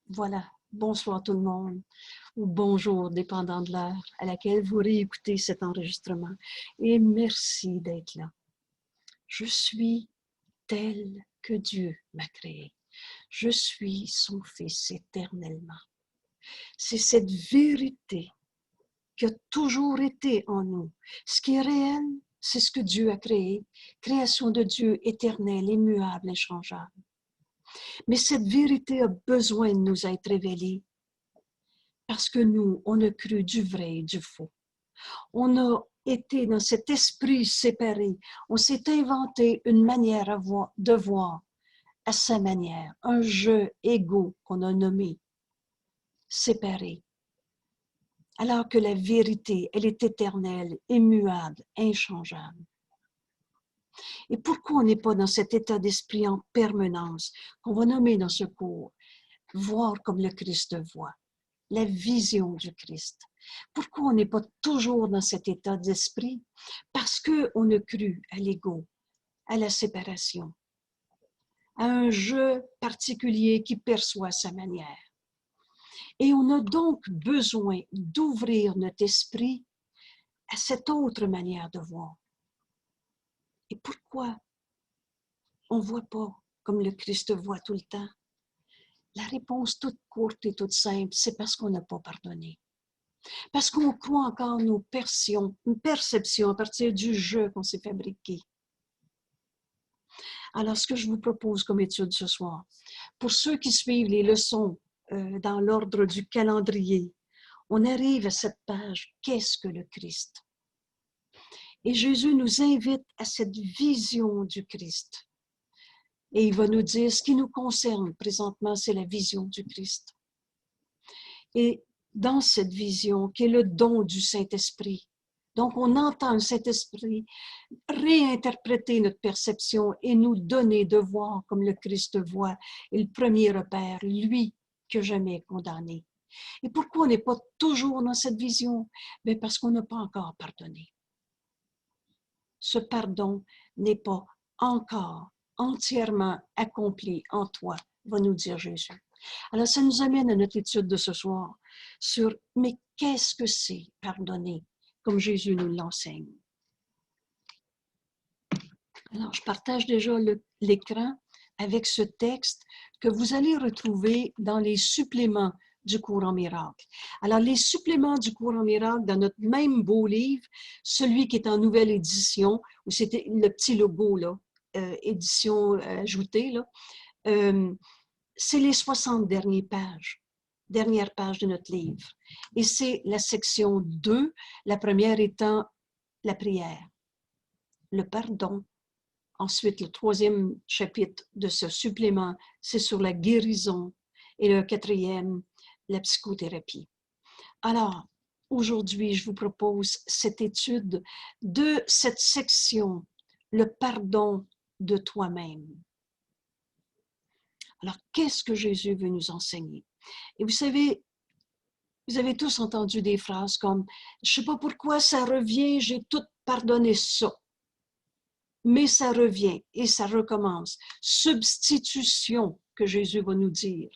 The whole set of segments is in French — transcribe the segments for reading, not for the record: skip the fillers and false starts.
Voilà. Bonsoir tout le monde, ou bonjour, dépendant de l'heure à laquelle vous réécoutez cet enregistrement. Et merci d'être là. Je suis tel que Dieu m'a créé. Je suis son Fils éternellement. C'est cette vérité qui a toujours été en nous. Ce qui est réel, c'est ce que Dieu a créé. Création de Dieu éternelle, immuable, inchangeable. Mais cette vérité a besoin de nous être révélée. Parce que nous, on a cru du vrai et du faux. On a été dans cet esprit séparé. On s'est inventé une manière de voir à sa manière, un jeu égaux qu'on a nommé séparé. Alors que la vérité, elle est éternelle, immuable, inchangeable. Et pourquoi on n'est pas dans cet état d'esprit en permanence qu'on va nommer dans ce cours, voir comme le Christ voit, la vision du Christ. Pourquoi on n'est pas toujours dans cet état d'esprit? Parce qu'on a cru à l'ego, à la séparation, à un jeu particulier qui perçoit sa manière. Et on a donc besoin d'ouvrir notre esprit à cette autre manière de voir. Et pourquoi on ne voit pas comme le Christ voit tout le temps? La réponse toute courte et toute simple, c'est parce qu'on n'a pas pardonné. Parce qu'on croit encore nos perceptions à partir du jeu qu'on s'est fabriqué. Alors, ce que je vous propose comme étude ce soir, pour ceux qui suivent les leçons dans l'ordre du calendrier, on arrive à cette page « Qu'est-ce que le Christ ?» Et Jésus nous invite à cette vision du Christ. Et il va nous dire, ce qui nous concerne présentement, c'est la vision du Christ. Et dans cette vision, qui est le don du Saint-Esprit, donc on entend le Saint-Esprit réinterpréter notre perception et nous donner de voir comme le Christ voit, et le premier repère, lui que jamais condamné. Et pourquoi on n'est pas toujours dans cette vision? Bien parce qu'on n'a pas encore pardonné. Ce pardon n'est pas encore entièrement accompli en toi, va nous dire Jésus. Alors, ça nous amène à notre étude de ce soir sur « Mais qu'est-ce que c'est pardonner ?» comme Jésus nous l'enseigne. Alors, je partage déjà l'écran avec ce texte que vous allez retrouver dans les suppléments du cours en miracle. Alors, les suppléments du cours en miracle, dans notre même beau livre, celui qui est en nouvelle édition, où c'était le petit logo, là, édition ajoutée, là, c'est les 60 dernières pages de notre livre. Et c'est la section 2, la première étant la prière, le pardon. Ensuite, le troisième chapitre de ce supplément, c'est sur la guérison. Et le quatrième, la psychothérapie. Alors, aujourd'hui, je vous propose cette étude de cette section, le pardon de toi-même. Alors, qu'est-ce que Jésus veut nous enseigner? Et vous savez, vous avez tous entendu des phrases comme « Je ne sais pas pourquoi ça revient, j'ai tout pardonné ça. » Mais ça revient et ça recommence. Substitution que Jésus va nous dire.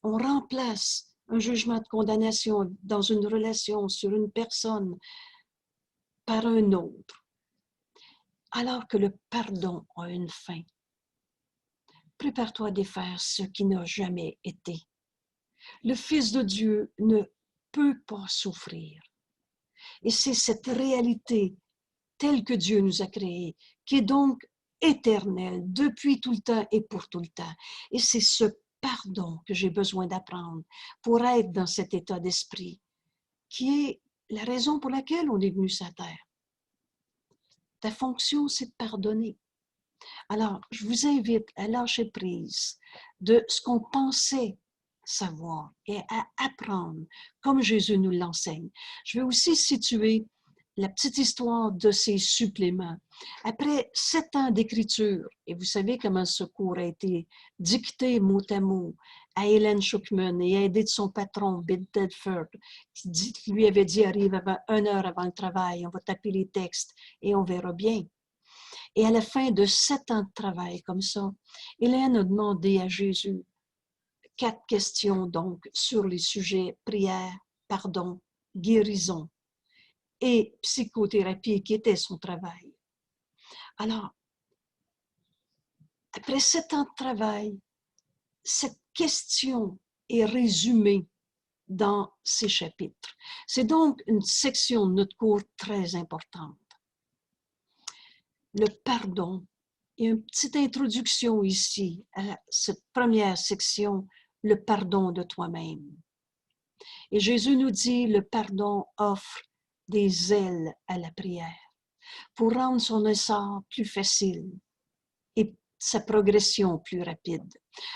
On remplace un jugement de condamnation dans une relation sur une personne par un autre, alors que le pardon a une fin. Prépare-toi à défaire ce qui n'a jamais été. Le Fils de Dieu ne peut pas souffrir. Et c'est cette réalité telle que Dieu nous a créée, qui est donc éternelle, depuis tout le temps et pour tout le temps. Et c'est ce pardon que j'ai besoin d'apprendre pour être dans cet état d'esprit, qui est la raison pour laquelle on est venu sur la terre. Ta fonction, c'est de pardonner. Alors, je vous invite à lâcher prise de ce qu'on pensait savoir et à apprendre comme Jésus nous l'enseigne. Je vais aussi situer la petite histoire de ces suppléments. Après 7 ans d'écriture, et vous savez comment ce cours a été dicté mot à mot à Helen Schuckman et aidé de son patron, Bill Tedford, qui lui avait dit « Arrive avant 1 heure avant le travail, on va taper les textes et on verra bien ». Et à la fin de 7 ans de travail comme ça, Hélène a demandé à Jésus 4 questions donc sur les sujets prière, pardon, guérison et psychothérapie qui était son travail. Alors, après 7 ans de travail, cette question est résumée dans ces chapitres. C'est donc une section de notre cours très importante. Le pardon. Il y a une petite introduction ici à cette première section, le pardon de toi-même. Et Jésus nous dit, le pardon offre des ailes à la prière pour rendre son essor plus facile et sa progression plus rapide.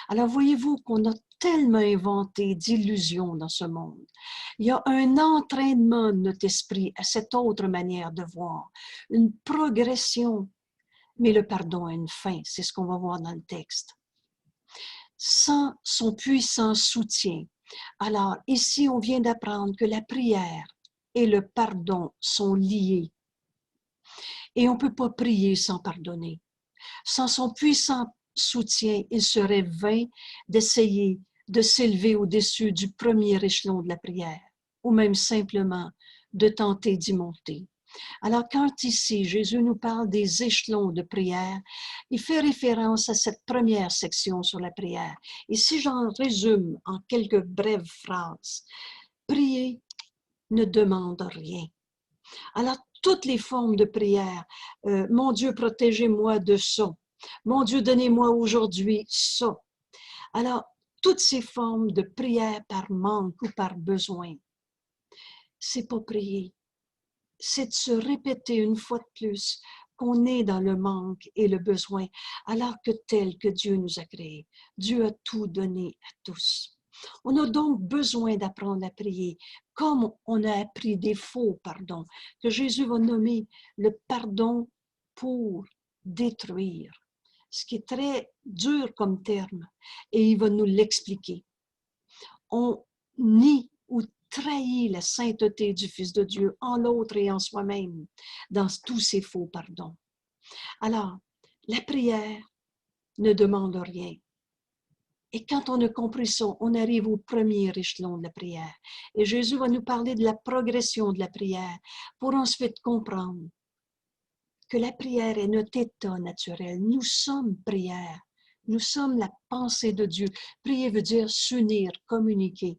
Alors voyez-vous qu'on a tellement inventé d'illusions dans ce monde. Il y a un entraînement de notre esprit à cette autre manière de voir, une progression, mais le pardon a une fin, c'est ce qu'on va voir dans le texte. Sans son puissant soutien. Alors ici, on vient d'apprendre que la prière et le pardon sont liés. Et on ne peut pas prier sans pardonner. Sans son puissant soutien, il serait vain d'essayer de s'élever au-dessus du premier échelon de la prière, ou même simplement de tenter d'y monter. Alors, quand ici, Jésus nous parle des échelons de prière, il fait référence à cette première section sur la prière. Et si j'en résume en quelques brèves phrases, prier ne demande rien. Alors, toutes les formes de prière, mon Dieu, protégez-moi de ça. Mon Dieu, donnez-moi aujourd'hui ça. Alors, toutes ces formes de prière par manque ou par besoin, c'est pas prier. C'est de se répéter une fois de plus qu'on est dans le manque et le besoin, alors que tel que Dieu nous a créés. Dieu a tout donné à tous. On a donc besoin d'apprendre à prier, comme on a appris des faux pardons, que Jésus va nommer le pardon pour détruire, ce qui est très dur comme terme, et il va nous l'expliquer. On nie ou trahit la sainteté du Fils de Dieu en l'autre et en soi-même dans tous ces faux pardons. Alors, la prière ne demande rien. Et quand on a compris ça, on arrive au premier échelon de la prière. Et Jésus va nous parler de la progression de la prière pour ensuite comprendre que la prière est notre état naturel. Nous sommes prière. Nous sommes la pensée de Dieu. Prier veut dire s'unir, communiquer.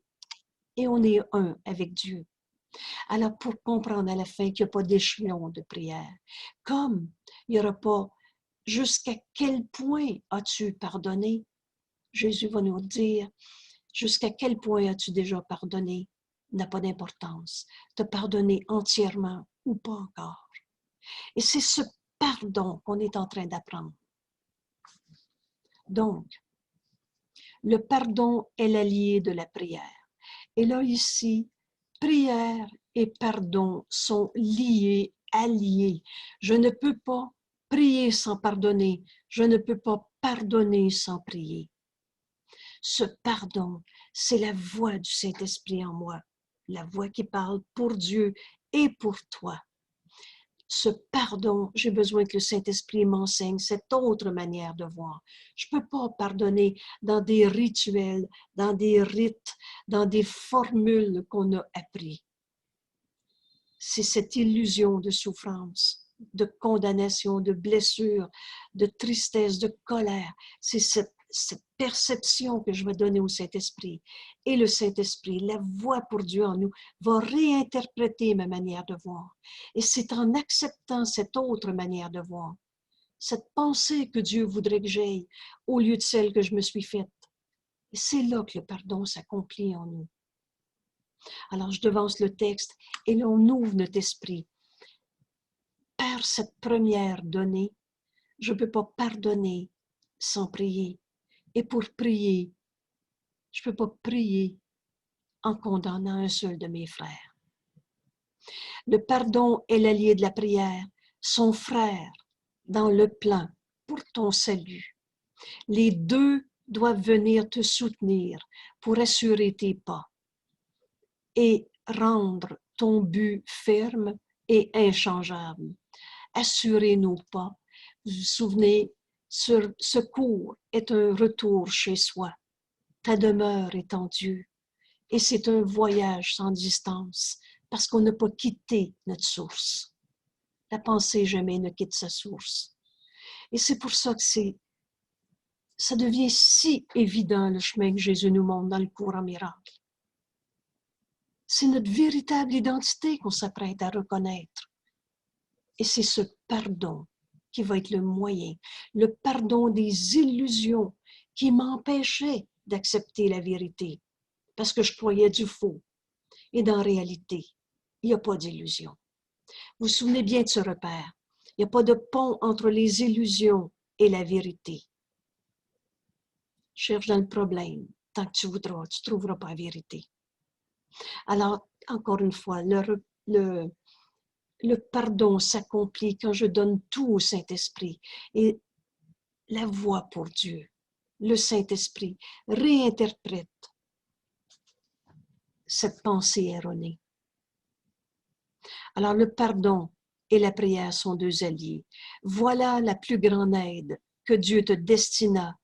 Et on est un avec Dieu. Alors, pour comprendre à la fin qu'il n'y a pas d'échelon de prière, comme il n'y aura pas jusqu'à quel point as-tu pardonné, Jésus va nous dire jusqu'à quel point as-tu déjà pardonné n'a pas d'importance. Te pardonner entièrement ou pas encore. Et c'est ce pardon qu'on est en train d'apprendre. Donc, le pardon est l'allié de la prière. Et là, ici, prière et pardon sont liés, alliés. Je ne peux pas prier sans pardonner. Je ne peux pas pardonner sans prier. Ce pardon, c'est la voix du Saint-Esprit en moi, la voix qui parle pour Dieu et pour toi. Ce pardon, j'ai besoin que le Saint-Esprit m'enseigne cette autre manière de voir. Je ne peux pas pardonner dans des rituels, dans des rites, dans des formules qu'on a appris. C'est cette illusion de souffrance, de condamnation, de blessure, de tristesse, de colère. C'est cette perception que je vais donner au Saint-Esprit. Et le Saint-Esprit, la voix pour Dieu en nous, va réinterpréter ma manière de voir. Et c'est en acceptant cette autre manière de voir, cette pensée que Dieu voudrait que j'aie, au lieu de celle que je me suis faite. Et c'est là que le pardon s'accomplit en nous. Alors, je devance le texte et là, on ouvre notre esprit. Par cette première donnée, je ne peux pas pardonner sans prier. Et pour prier, je ne peux pas prier en condamnant un seul de mes frères. Le pardon est l'allié de la prière, son frère dans le plan pour ton salut. Les deux doivent venir te soutenir pour assurer tes pas et rendre ton but ferme et inchangeable. Assurer nos pas. Vous vous souvenez, ce secours est un retour chez soi. Ta demeure est en Dieu. Et c'est un voyage sans distance, parce qu'on n'a pas quitté notre source. La pensée jamais ne quitte sa source. Et c'est pour ça que ça devient si évident le chemin que Jésus nous montre dans le cours en miracle. C'est notre véritable identité qu'on s'apprête à reconnaître. Et c'est ce pardon qui va être le moyen, le pardon des illusions qui m'empêchaient d'accepter la vérité, parce que je croyais du faux. Et dans la réalité, il n'y a pas d'illusion. Vous vous souvenez bien de ce repère. Il n'y a pas de pont entre les illusions et la vérité. Cherche dans le problème. Tant que tu voudras, tu ne trouveras pas la vérité. Alors, encore une fois, le pardon s'accomplit quand je donne tout au Saint-Esprit. Et la voix pour Dieu, le Saint-Esprit, réinterprète cette pensée erronée. Alors, le pardon et la prière sont deux alliés. Voilà la plus grande aide que Dieu te destina,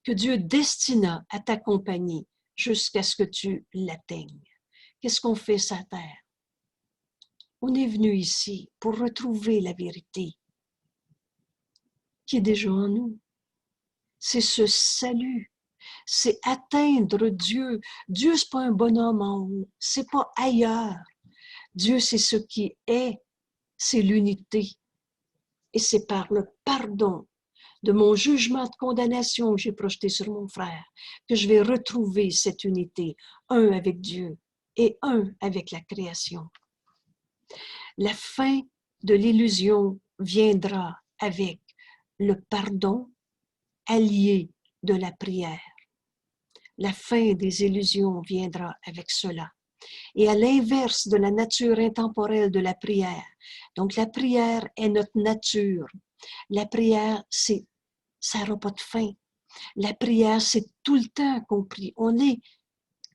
que Dieu destina à t'accompagner jusqu'à ce que tu l'atteignes. Qu'est-ce qu'on fait sur la terre? On est venu ici pour retrouver la vérité qui est déjà en nous. C'est ce salut, c'est atteindre Dieu. Dieu, ce n'est pas un bonhomme en haut, ce n'est pas ailleurs. Dieu, c'est ce qui est, c'est l'unité. Et c'est par le pardon de mon jugement de condamnation que j'ai projeté sur mon frère que je vais retrouver cette unité, un avec Dieu et un avec la création. La fin de l'illusion viendra avec le pardon allié de la prière. La fin des illusions viendra avec cela. Et à l'inverse de la nature intemporelle de la prière. Donc la prière est notre nature. La prière, ça n'aura pas de fin. La prière, c'est tout le temps compris. On est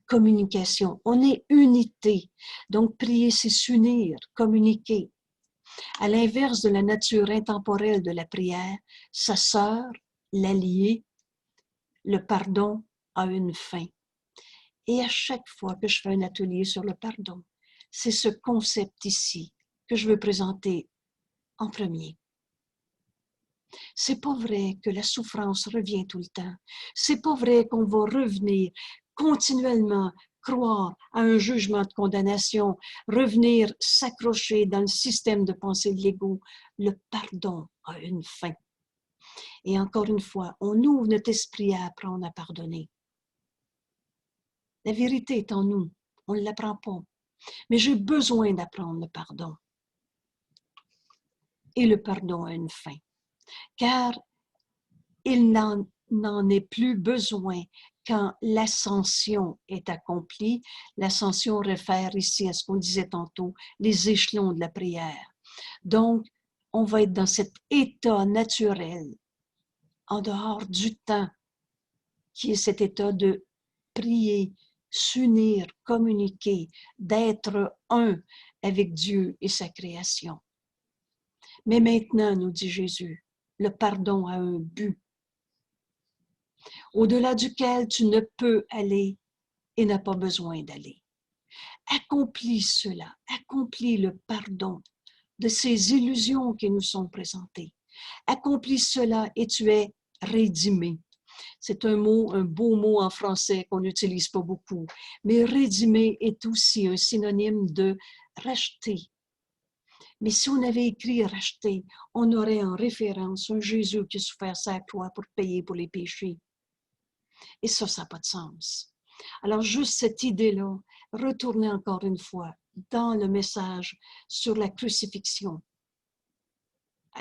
communication, on est unité. Donc prier, c'est s'unir, communiquer. À l'inverse de la nature intemporelle de la prière, sa sœur, l'allié, le pardon a une fin. Et à chaque fois que je fais un atelier sur le pardon, c'est ce concept ici que je veux présenter en premier. C'est pas vrai que la souffrance revient tout le temps. C'est pas vrai qu'on va revenir continuellement croire à un jugement de condamnation, revenir s'accrocher dans le système de pensée de l'ego. Le pardon a une fin. Et encore une fois, on ouvre notre esprit à apprendre à pardonner. La vérité est en nous, on ne l'apprend pas. Mais j'ai besoin d'apprendre le pardon. Et le pardon a une fin. Car il n'en est plus besoin quand l'ascension est accomplie. L'ascension réfère ici à ce qu'on disait tantôt, les échelons de la prière. Donc, on va être dans cet état naturel, en dehors du temps, qui est cet état de prier, s'unir, communiquer, d'être un avec Dieu et sa création. Mais maintenant, nous dit Jésus, le pardon a un but, au-delà duquel tu ne peux aller et n'as pas besoin d'aller. Accomplis cela, accomplis le pardon de ces illusions qui nous sont présentées. Accomplis cela et tu es rédimé. C'est un beau mot en français qu'on n'utilise pas beaucoup, mais rédimé est aussi un synonyme de racheter. Mais si on avait écrit racheter, on aurait en référence un Jésus qui a souffert sa croix pour payer pour les péchés. Et ça n'a pas de sens. Alors juste cette idée-là, retournez encore une fois dans le message sur la crucifixion.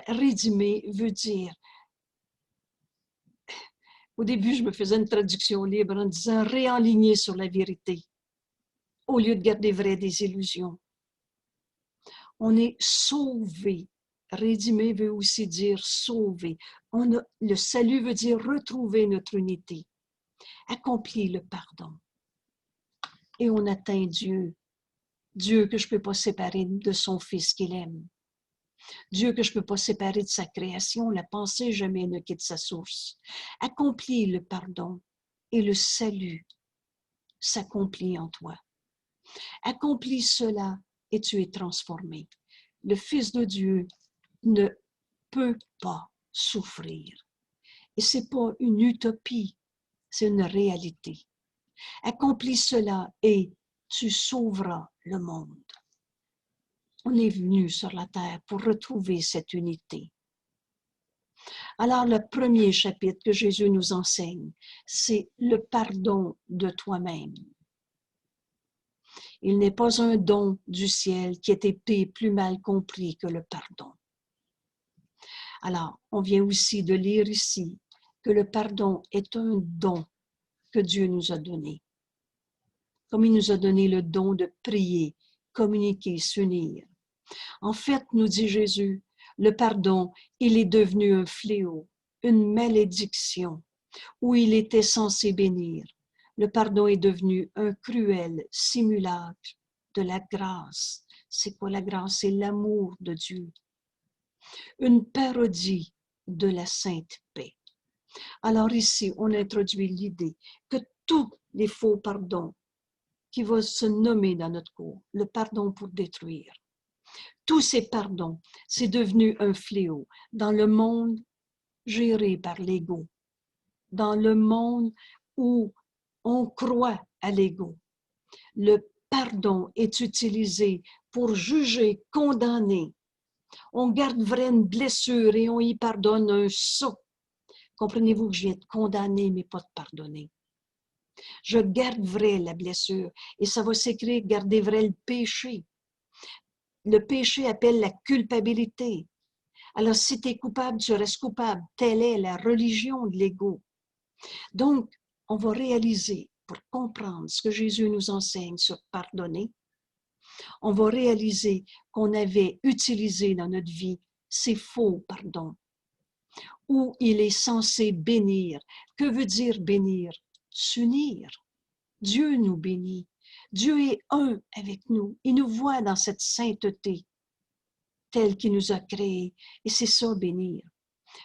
Rédimer veut dire, au début je me faisais une traduction libre en disant réaligner sur la vérité, au lieu de garder vrai des illusions. On est sauvé. Rédimer veut aussi dire sauver. Le salut veut dire retrouver notre unité. Accomplir le pardon. Et on atteint Dieu. Dieu que je ne peux pas séparer de son Fils qu'il aime. Dieu que je ne peux pas séparer de sa création. La pensée jamais ne quitte sa source. Accomplir le pardon. et le salut s'accomplit en toi. Accomplis cela et tu es transformé. Le Fils de Dieu ne peut pas souffrir. Et ce n'est pas une utopie, c'est une réalité. Accomplis cela et tu sauveras le monde. On est venu sur la terre pour retrouver cette unité. Alors, le premier chapitre que Jésus nous enseigne, c'est le pardon de toi-même. Il n'est pas un don du ciel qui est épais, plus mal compris que le pardon. Alors, on vient aussi de lire ici que le pardon est un don que Dieu nous a donné. Comme il nous a donné le don de prier, communiquer, s'unir. En fait, nous dit Jésus, le pardon, il est devenu un fléau, une malédiction, où il était censé bénir. Le pardon est devenu un cruel simulacre de la grâce. C'est quoi la grâce? C'est l'amour de Dieu. Une parodie de la sainte paix. Alors ici, on introduit l'idée que tous les faux pardons qui vont se nommer dans notre cours, le pardon pour détruire, tous ces pardons, c'est devenu un fléau dans le monde géré par l'ego, dans le monde où on croit à l'ego. Le pardon est utilisé pour juger, condamner. On garde vrai une blessure et on y pardonne un sot. Comprenez-vous que je viens de condamner, mais pas de pardonner. Je garde vrai la blessure et ça va s'écrire garder vrai le péché. Le péché appelle la culpabilité. Alors, si tu es coupable, tu restes coupable. Telle est la religion de l'ego. Donc, on va réaliser, pour comprendre ce que Jésus nous enseigne sur pardonner, on va réaliser qu'on avait utilisé dans notre vie ces faux pardons, où il est censé bénir. Que veut dire bénir? S'unir. Dieu nous bénit. Dieu est un avec nous. Il nous voit dans cette sainteté telle qu'il nous a créés. Et c'est ça, bénir.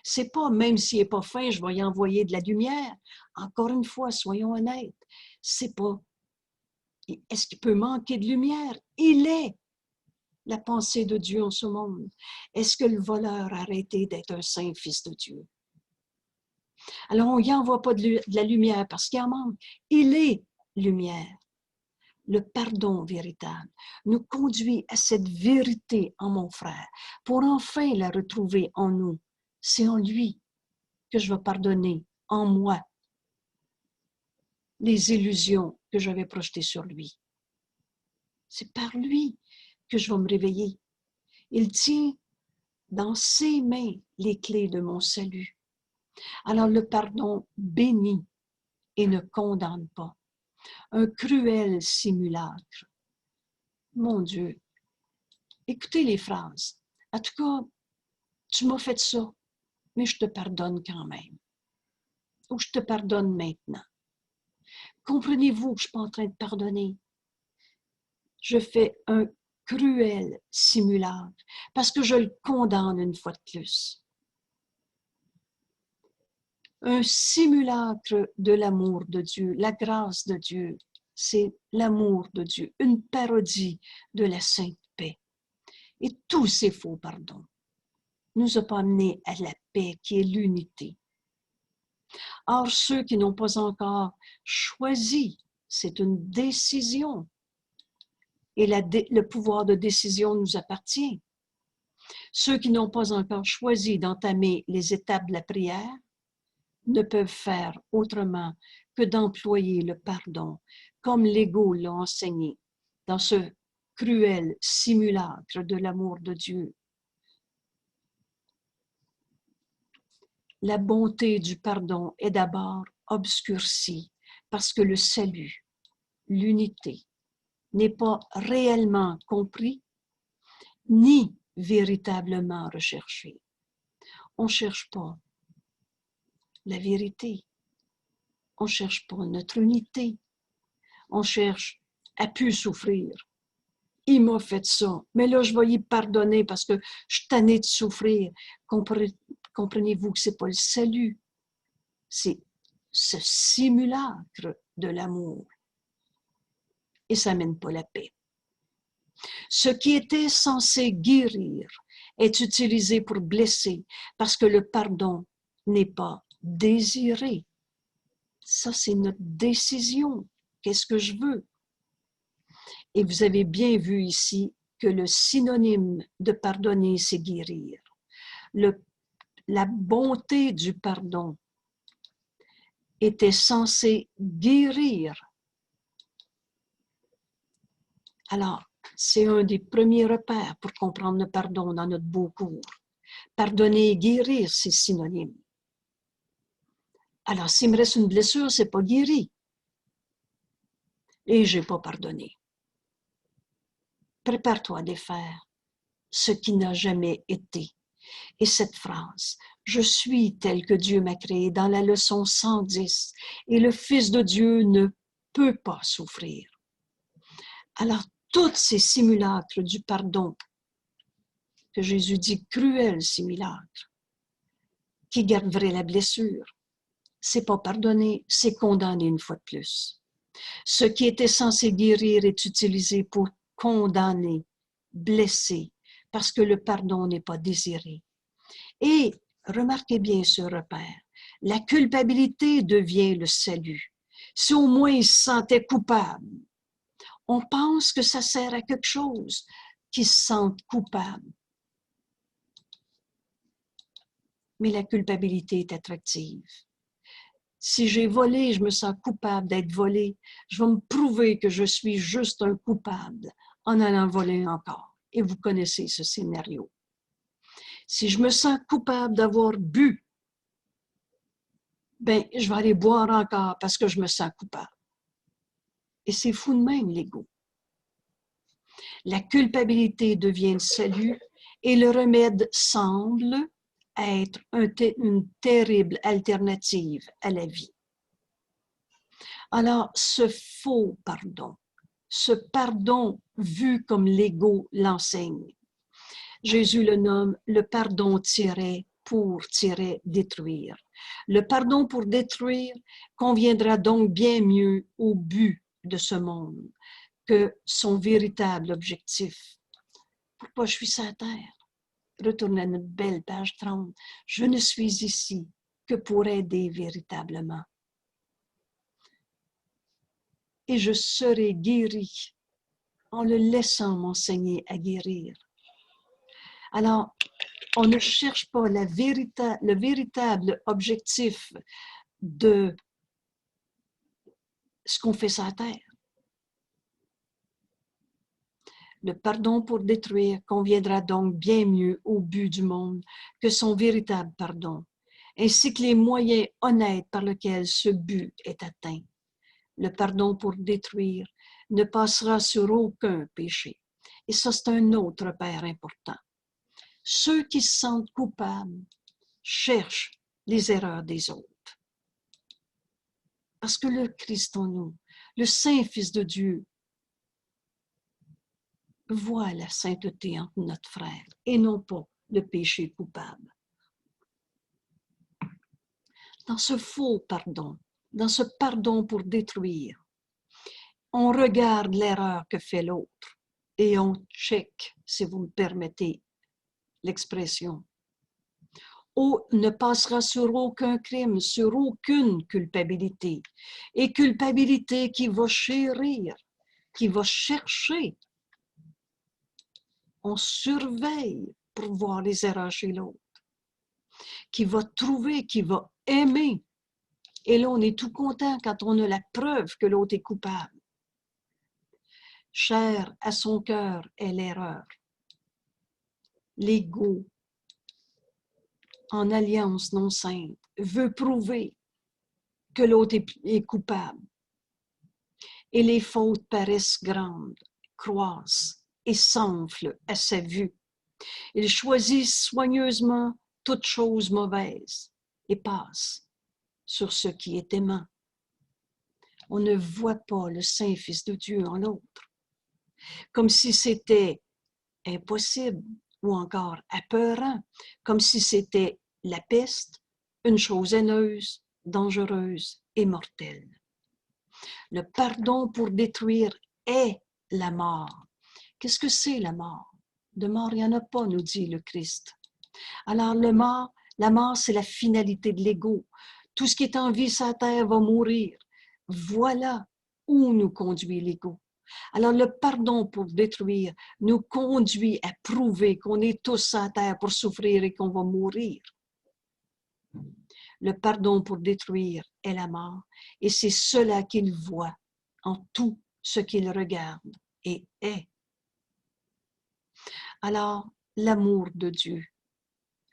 C'est pas, même s'il n'est pas fin, je vais y envoyer de la lumière. Encore une fois, soyons honnêtes. C'est pas, est-ce qu'il peut manquer de lumière? Il est la pensée de Dieu en ce monde. Est-ce que le voleur a arrêté d'être un saint fils de Dieu? Alors, on n'y envoie pas de la lumière parce qu'il en manque. Il est lumière. Le pardon véritable nous conduit à cette vérité en mon frère pour enfin la retrouver en nous. C'est en lui que je vais pardonner, en moi, les illusions que j'avais projetées sur lui. C'est par lui que je vais me réveiller. Il tient dans ses mains les clés de mon salut. Alors le pardon bénit et ne condamne pas. Un cruel simulacre. Mon Dieu, écoutez les phrases. En tout cas, tu m'as fait ça, mais je te pardonne quand même. Ou je te pardonne maintenant. Comprenez-vous que je ne suis pas en train de pardonner? Je fais un cruel simulacre parce que je le condamne une fois de plus. Un simulacre de l'amour de Dieu, la grâce de Dieu, c'est l'amour de Dieu, une parodie de la sainte paix. Et tous ces faux pardons nous ont pas amenés à la paix qui est l'unité. Or, ceux qui n'ont pas encore choisi, c'est une décision. Et le pouvoir de décision nous appartient. Ceux qui n'ont pas encore choisi d'entamer les étapes de la prière ne peuvent faire autrement que d'employer le pardon, comme l'ego l'a enseigné, dans ce cruel simulacre de l'amour de Dieu. La bonté du pardon est d'abord obscurcie parce que le salut, l'unité, n'est pas réellement compris ni véritablement recherché. On ne cherche pas la vérité. On ne cherche pas notre unité. On cherche à plus souffrir. Il m'a fait ça, mais là, je vais y pardonner parce que je suis tannée de souffrir. Comprenez-vous que ce n'est pas le salut, c'est ce simulacre de l'amour. Et ça mène pas la paix. Ce qui était censé guérir est utilisé pour blesser parce que le pardon n'est pas désiré. Ça, c'est notre décision. Qu'est-ce que je veux? Et vous avez bien vu ici que le synonyme de pardonner, c'est guérir. La bonté du pardon était censée guérir. Alors, c'est un des premiers repères pour comprendre le pardon dans notre beau cours. Pardonner et guérir, c'est synonyme. Alors, s'il me reste une blessure, c'est pas guéri. Et j'ai pas pardonné. Prépare-toi à défaire ce qui n'a jamais été. Et cette phrase, « Je suis tel que Dieu m'a créé » dans la leçon 110, et le Fils de Dieu ne peut pas souffrir. Alors, tous ces simulacres du pardon, que Jésus dit cruel simulacre, qui garderait la blessure, c'est pas pardonner, c'est condamner une fois de plus. Ce qui était censé guérir est utilisé pour condamner, blesser, parce que le pardon n'est pas désiré. Et remarquez bien ce repère, la culpabilité devient le salut. Si au moins il se sentait coupable, on pense que ça sert à quelque chose, qu'il se sente coupable. Mais la culpabilité est attractive. Si j'ai volé, je me sens coupable d'être volé, je vais me prouver que je suis juste un coupable en allant voler encore. Et vous connaissez ce scénario. Si je me sens coupable d'avoir bu, ben, je vais aller boire encore parce que je me sens coupable. Et c'est fou de même, l'ego. La culpabilité devient le salut et le remède semble être une terrible alternative à la vie. Alors, ce faux pardon, ce pardon vu comme l'ego l'enseigne, Jésus le nomme le pardon tiré pour détruire. Le pardon pour détruire conviendra donc bien mieux au but de ce monde que son véritable objectif. Pourquoi je suis sur la terre? Retournez à notre belle page 30. Je ne suis ici que pour aider véritablement. Et je serai guéri en le laissant m'enseigner à guérir. Alors, on ne cherche pas le véritable objectif de ce qu'on fait sur la terre. Le pardon pour détruire conviendra donc bien mieux au but du monde que son véritable pardon, ainsi que les moyens honnêtes par lesquels ce but est atteint. Le pardon pour détruire ne passera sur aucun péché. Et ça, c'est un autre repère important. Ceux qui se sentent coupables cherchent les erreurs des autres. Parce que le Christ en nous, le Saint-Fils de Dieu, voit la sainteté entre notre frère et non pas le péché coupable. Dans ce faux pardon, dans ce pardon pour détruire, on regarde l'erreur que fait l'autre et on check, si vous me permettez l'expression. On ne passera sur aucun crime, sur aucune culpabilité. Et culpabilité qui va chérir, qui va chercher. On surveille pour voir les erreurs chez l'autre. Qui va trouver, qui va aimer. Et là, on est tout content quand on a la preuve que l'autre est coupable. Cher à son cœur est l'erreur. L'ego, en alliance non sainte, veut prouver que l'autre est coupable. Et les fautes paraissent grandes, croissent et s'enflent à sa vue. Il choisit soigneusement toute chose mauvaise et passe sur ce qui est aimant. On ne voit pas le Saint-Fils de Dieu en l'autre, comme si c'était impossible ou encore apeurant, comme si c'était la peste, une chose haineuse, dangereuse est mortel. Le pardon pour détruire est la mort. Qu'est-ce que c'est la mort? De mort, il n'y en a pas, nous dit le Christ. Alors, la mort, c'est la finalité de l'ego. Tout ce qui est en vie sur la terre va mourir. Voilà où nous conduit l'ego. Alors, le pardon pour détruire nous conduit à prouver qu'on est tous sur la terre pour souffrir et qu'on va mourir. Le pardon pour détruire est la mort, et c'est cela qu'il voit en tout ce qu'il regarde et est. Alors, l'amour de Dieu,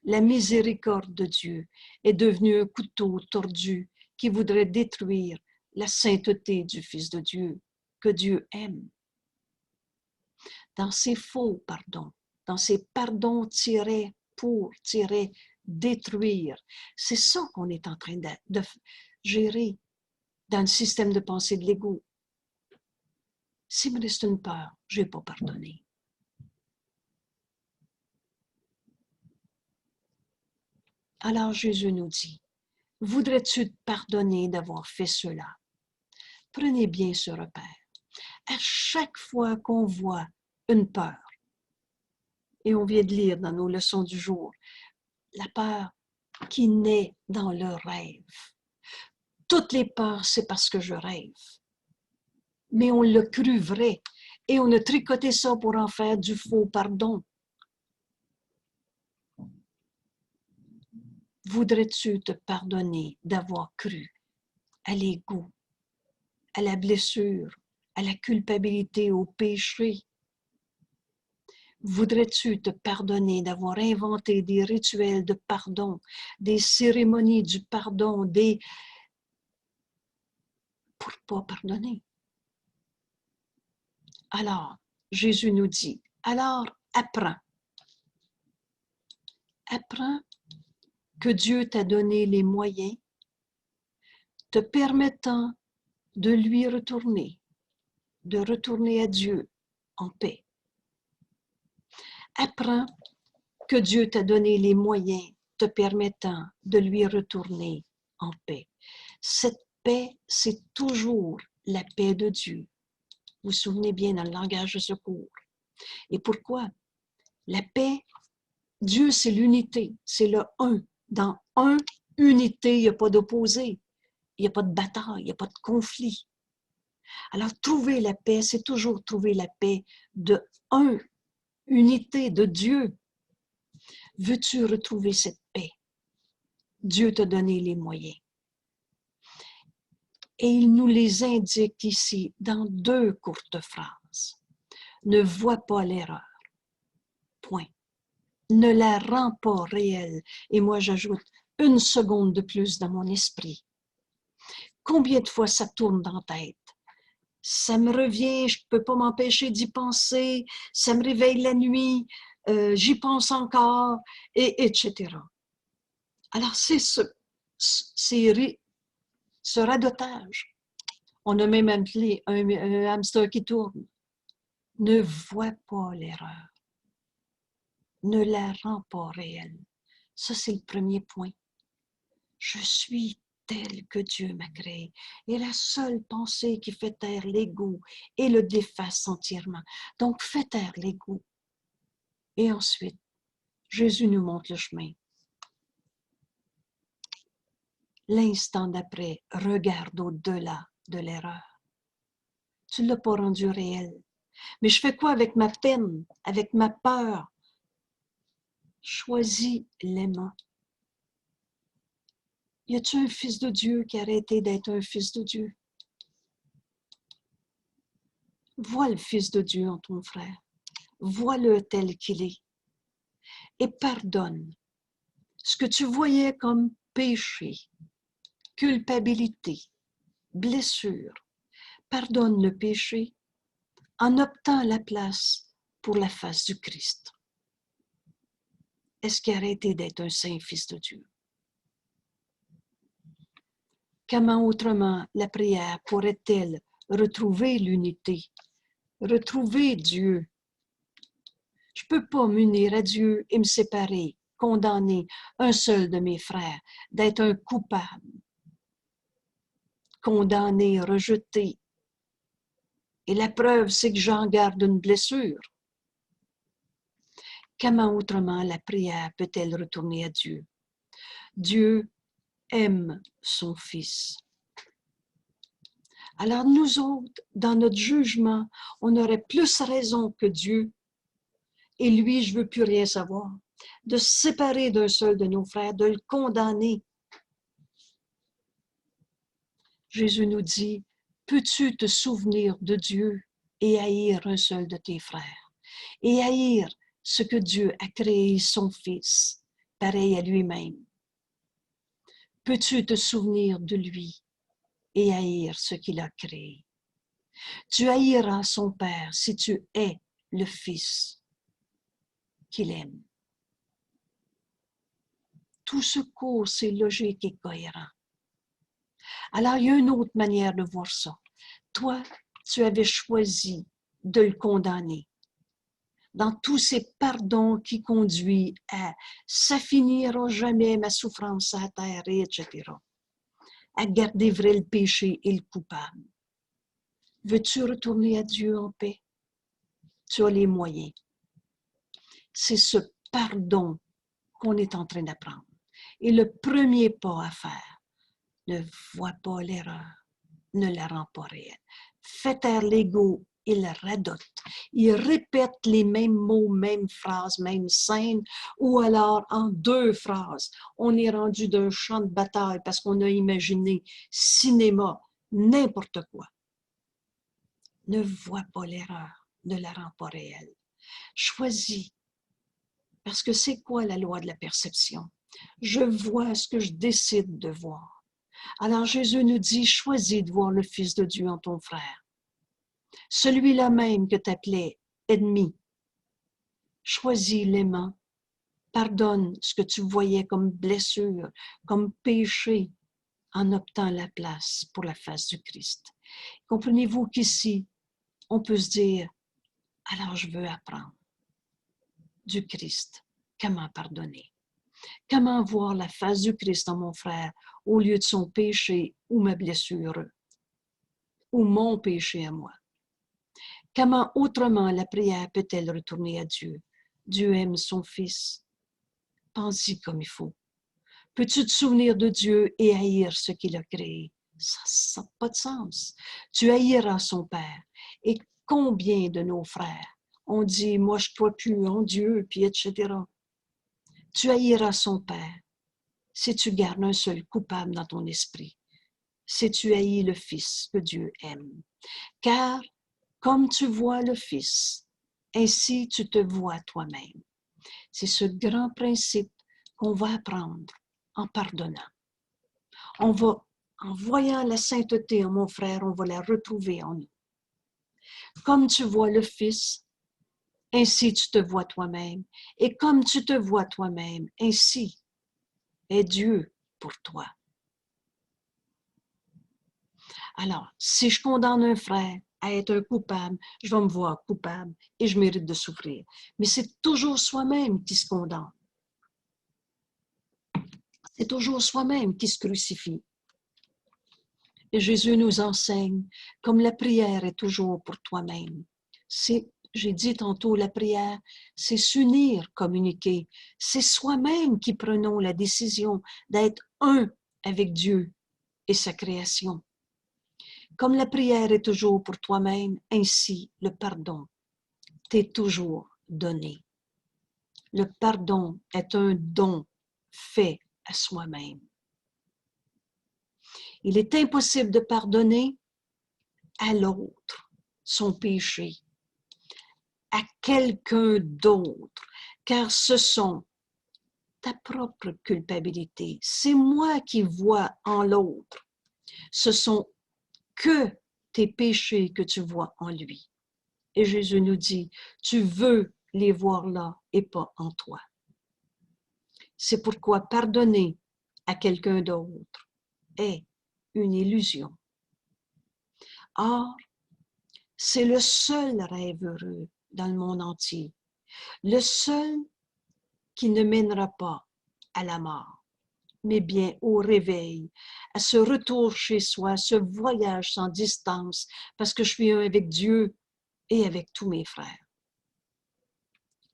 la miséricorde de Dieu est devenu un couteau tordu qui voudrait détruire la sainteté du Fils de Dieu, que Dieu aime. Dans ces faux pardons, dans ces pardons tirés pour détruire, c'est ça qu'on est en train de gérer dans le système de pensée de l'ego. S'il me reste une peur, je n'ai pas pardonné. Alors Jésus nous dit, voudrais-tu te pardonner d'avoir fait cela? Prenez bien ce repère. À chaque fois qu'on voit une peur, et on vient de lire dans nos leçons du jour, la peur qui naît dans le rêve. Toutes les peurs, c'est parce que je rêve. Mais on l'a cru vrai et on a tricoté ça pour en faire du faux pardon. Voudrais-tu te pardonner d'avoir cru à l'ego, à la blessure, à la culpabilité, au péché? Voudrais-tu te pardonner d'avoir inventé des rituels de pardon, des cérémonies du pardon, pour ne pas pardonner? Alors, Jésus nous dit, alors apprends. Apprends que Dieu t'a donné les moyens te permettant de lui retourner, de retourner à Dieu en paix. Apprends que Dieu t'a donné les moyens te permettant de lui retourner en paix. Cette paix, c'est toujours la paix de Dieu. Vous vous souvenez bien dans le langage de secours. Et pourquoi? La paix, Dieu, c'est l'unité, c'est le un. Dans un, unité, il n'y a pas d'opposé, il n'y a pas de bataille, il n'y a pas de conflit. Alors, trouver la paix, c'est toujours trouver la paix de un, unité de Dieu. Veux-tu retrouver cette paix? Dieu t'a donné les moyens. Et il nous les indique ici dans 2 courtes phrases. Ne vois pas l'erreur. Point. Ne la rends pas réelle. Et moi, j'ajoute 1 seconde de plus dans mon esprit. Combien de fois ça tourne dans la tête? Ça me revient, je ne peux pas m'empêcher d'y penser, ça me réveille la nuit, j'y pense encore, etc. Alors, c'est ce radotage. On a même appelé un hamster qui tourne. Ne vois pas l'erreur. Ne la rends pas réelle. Ça, c'est le premier point. Je suis tel que Dieu m'a créé. Et la seule pensée qui fait taire l'ego et le déface entièrement. Donc, fais taire l'ego. Et ensuite, Jésus nous montre le chemin. L'instant d'après, regarde au-delà de l'erreur. Tu ne l'as pas rendu réel. Mais je fais quoi avec ma peine, avec ma peur? Choisis l'aimant. Y a-t-il un fils de Dieu qui a arrêté d'être un fils de Dieu? Vois le fils de Dieu en ton frère. Vois-le tel qu'il est. Et pardonne ce que tu voyais comme péché, culpabilité, blessure. Pardonne le péché en optant la place pour la face du Christ. Est-ce qu'il a arrêté d'être un saint fils de Dieu? Comment autrement la prière pourrait-elle retrouver l'unité, retrouver Dieu? Je ne peux pas m'unir à Dieu et me séparer, condamner un seul de mes frères d'être un coupable. condamné, rejeté. Et la preuve, c'est que j'en garde une blessure. Comment autrement la prière peut-elle retourner à Dieu? Dieu aime son Fils. Alors nous autres, dans notre jugement, on aurait plus raison que Dieu. Et lui, je ne veux plus rien savoir. De se séparer d'un seul de nos frères, de le condamner. Jésus nous dit, peux-tu te souvenir de Dieu et haïr un seul de tes frères? Et haïr ce que Dieu a créé, son Fils, pareil à lui-même. Peux-tu te souvenir de lui et haïr ce qu'il a créé? Tu haïras son Père si tu hais le Fils qu'il aime. Tout ce cours, c'est logique et cohérent. Alors, il y a une autre manière de voir ça. Toi, tu avais choisi de le condamner dans tous ces pardons qui conduisent à « ça finira jamais ma souffrance à la terre », etc. À garder vrai le péché et le coupable. Veux-tu retourner à Dieu en paix? Tu as les moyens. C'est ce pardon qu'on est en train d'apprendre. Et le premier pas à faire, ne vois pas l'erreur, ne la rend pas réelle. Fais taire l'ego, il radote. Il répète les mêmes mots, mêmes phrases, mêmes scènes, ou alors en deux phrases. On est rendu d'un champ de bataille parce qu'on a imaginé cinéma, n'importe quoi. Ne vois pas l'erreur, ne la rend pas réelle. Choisis. Parce que c'est quoi la loi de la perception? Je vois ce que je décide de voir. Alors Jésus nous dit, choisis de voir le Fils de Dieu en ton frère. Celui-là même que tu appelais ennemi. Choisis l'aimant. Pardonne ce que tu voyais comme blessure, comme péché, en optant la place pour la face du Christ. Comprenez-vous qu'ici, on peut se dire, alors je veux apprendre du Christ. Comment pardonner? Comment voir la face du Christ en mon frère au lieu de son péché ou ma blessure ou mon péché à moi? Comment autrement la prière peut-elle retourner à Dieu? Dieu aime son Fils. Pense-y comme il faut. Peux-tu te souvenir de Dieu et haïr ce qu'il a créé? Ça n'a pas de sens. Tu haïras son Père. Et combien de nos frères ont dit, moi je crois plus en Dieu, puis etc. Tu haïras son Père si tu gardes un seul coupable dans ton esprit, si tu haïs le Fils que Dieu aime. Car comme tu vois le Fils, ainsi tu te vois toi-même. C'est ce grand principe qu'on va apprendre en pardonnant. En voyant la sainteté en mon frère, on va la retrouver en nous. Comme tu vois le Fils, ainsi tu te vois toi-même. Et comme tu te vois toi-même, ainsi est Dieu pour toi. Alors, si je condamne un frère à être un coupable, je vais me voir coupable et je mérite de souffrir. Mais c'est toujours soi-même qui se condamne. C'est toujours soi-même qui se crucifie. Et Jésus nous enseigne, comme la prière est toujours pour toi-même. J'ai dit tantôt, la prière, c'est s'unir, communiquer. C'est soi-même qui prenons la décision d'être un avec Dieu et sa création. Comme la prière est toujours pour toi-même, ainsi le pardon t'est toujours donné. Le pardon est un don fait à soi-même. Il est impossible de pardonner à l'autre son péché, à quelqu'un d'autre, car ce sont ta propre culpabilité. C'est moi qui vois en l'autre. Ce sont que tes péchés que tu vois en lui. Et Jésus nous dit, tu veux les voir là et pas en toi. C'est pourquoi pardonner à quelqu'un d'autre est une illusion. Or, c'est le seul rêve heureux dans le monde entier, le seul qui ne mènera pas à la mort. mais bien au réveil, à ce retour chez soi, ce voyage sans distance, parce que je suis un avec Dieu et avec tous mes frères.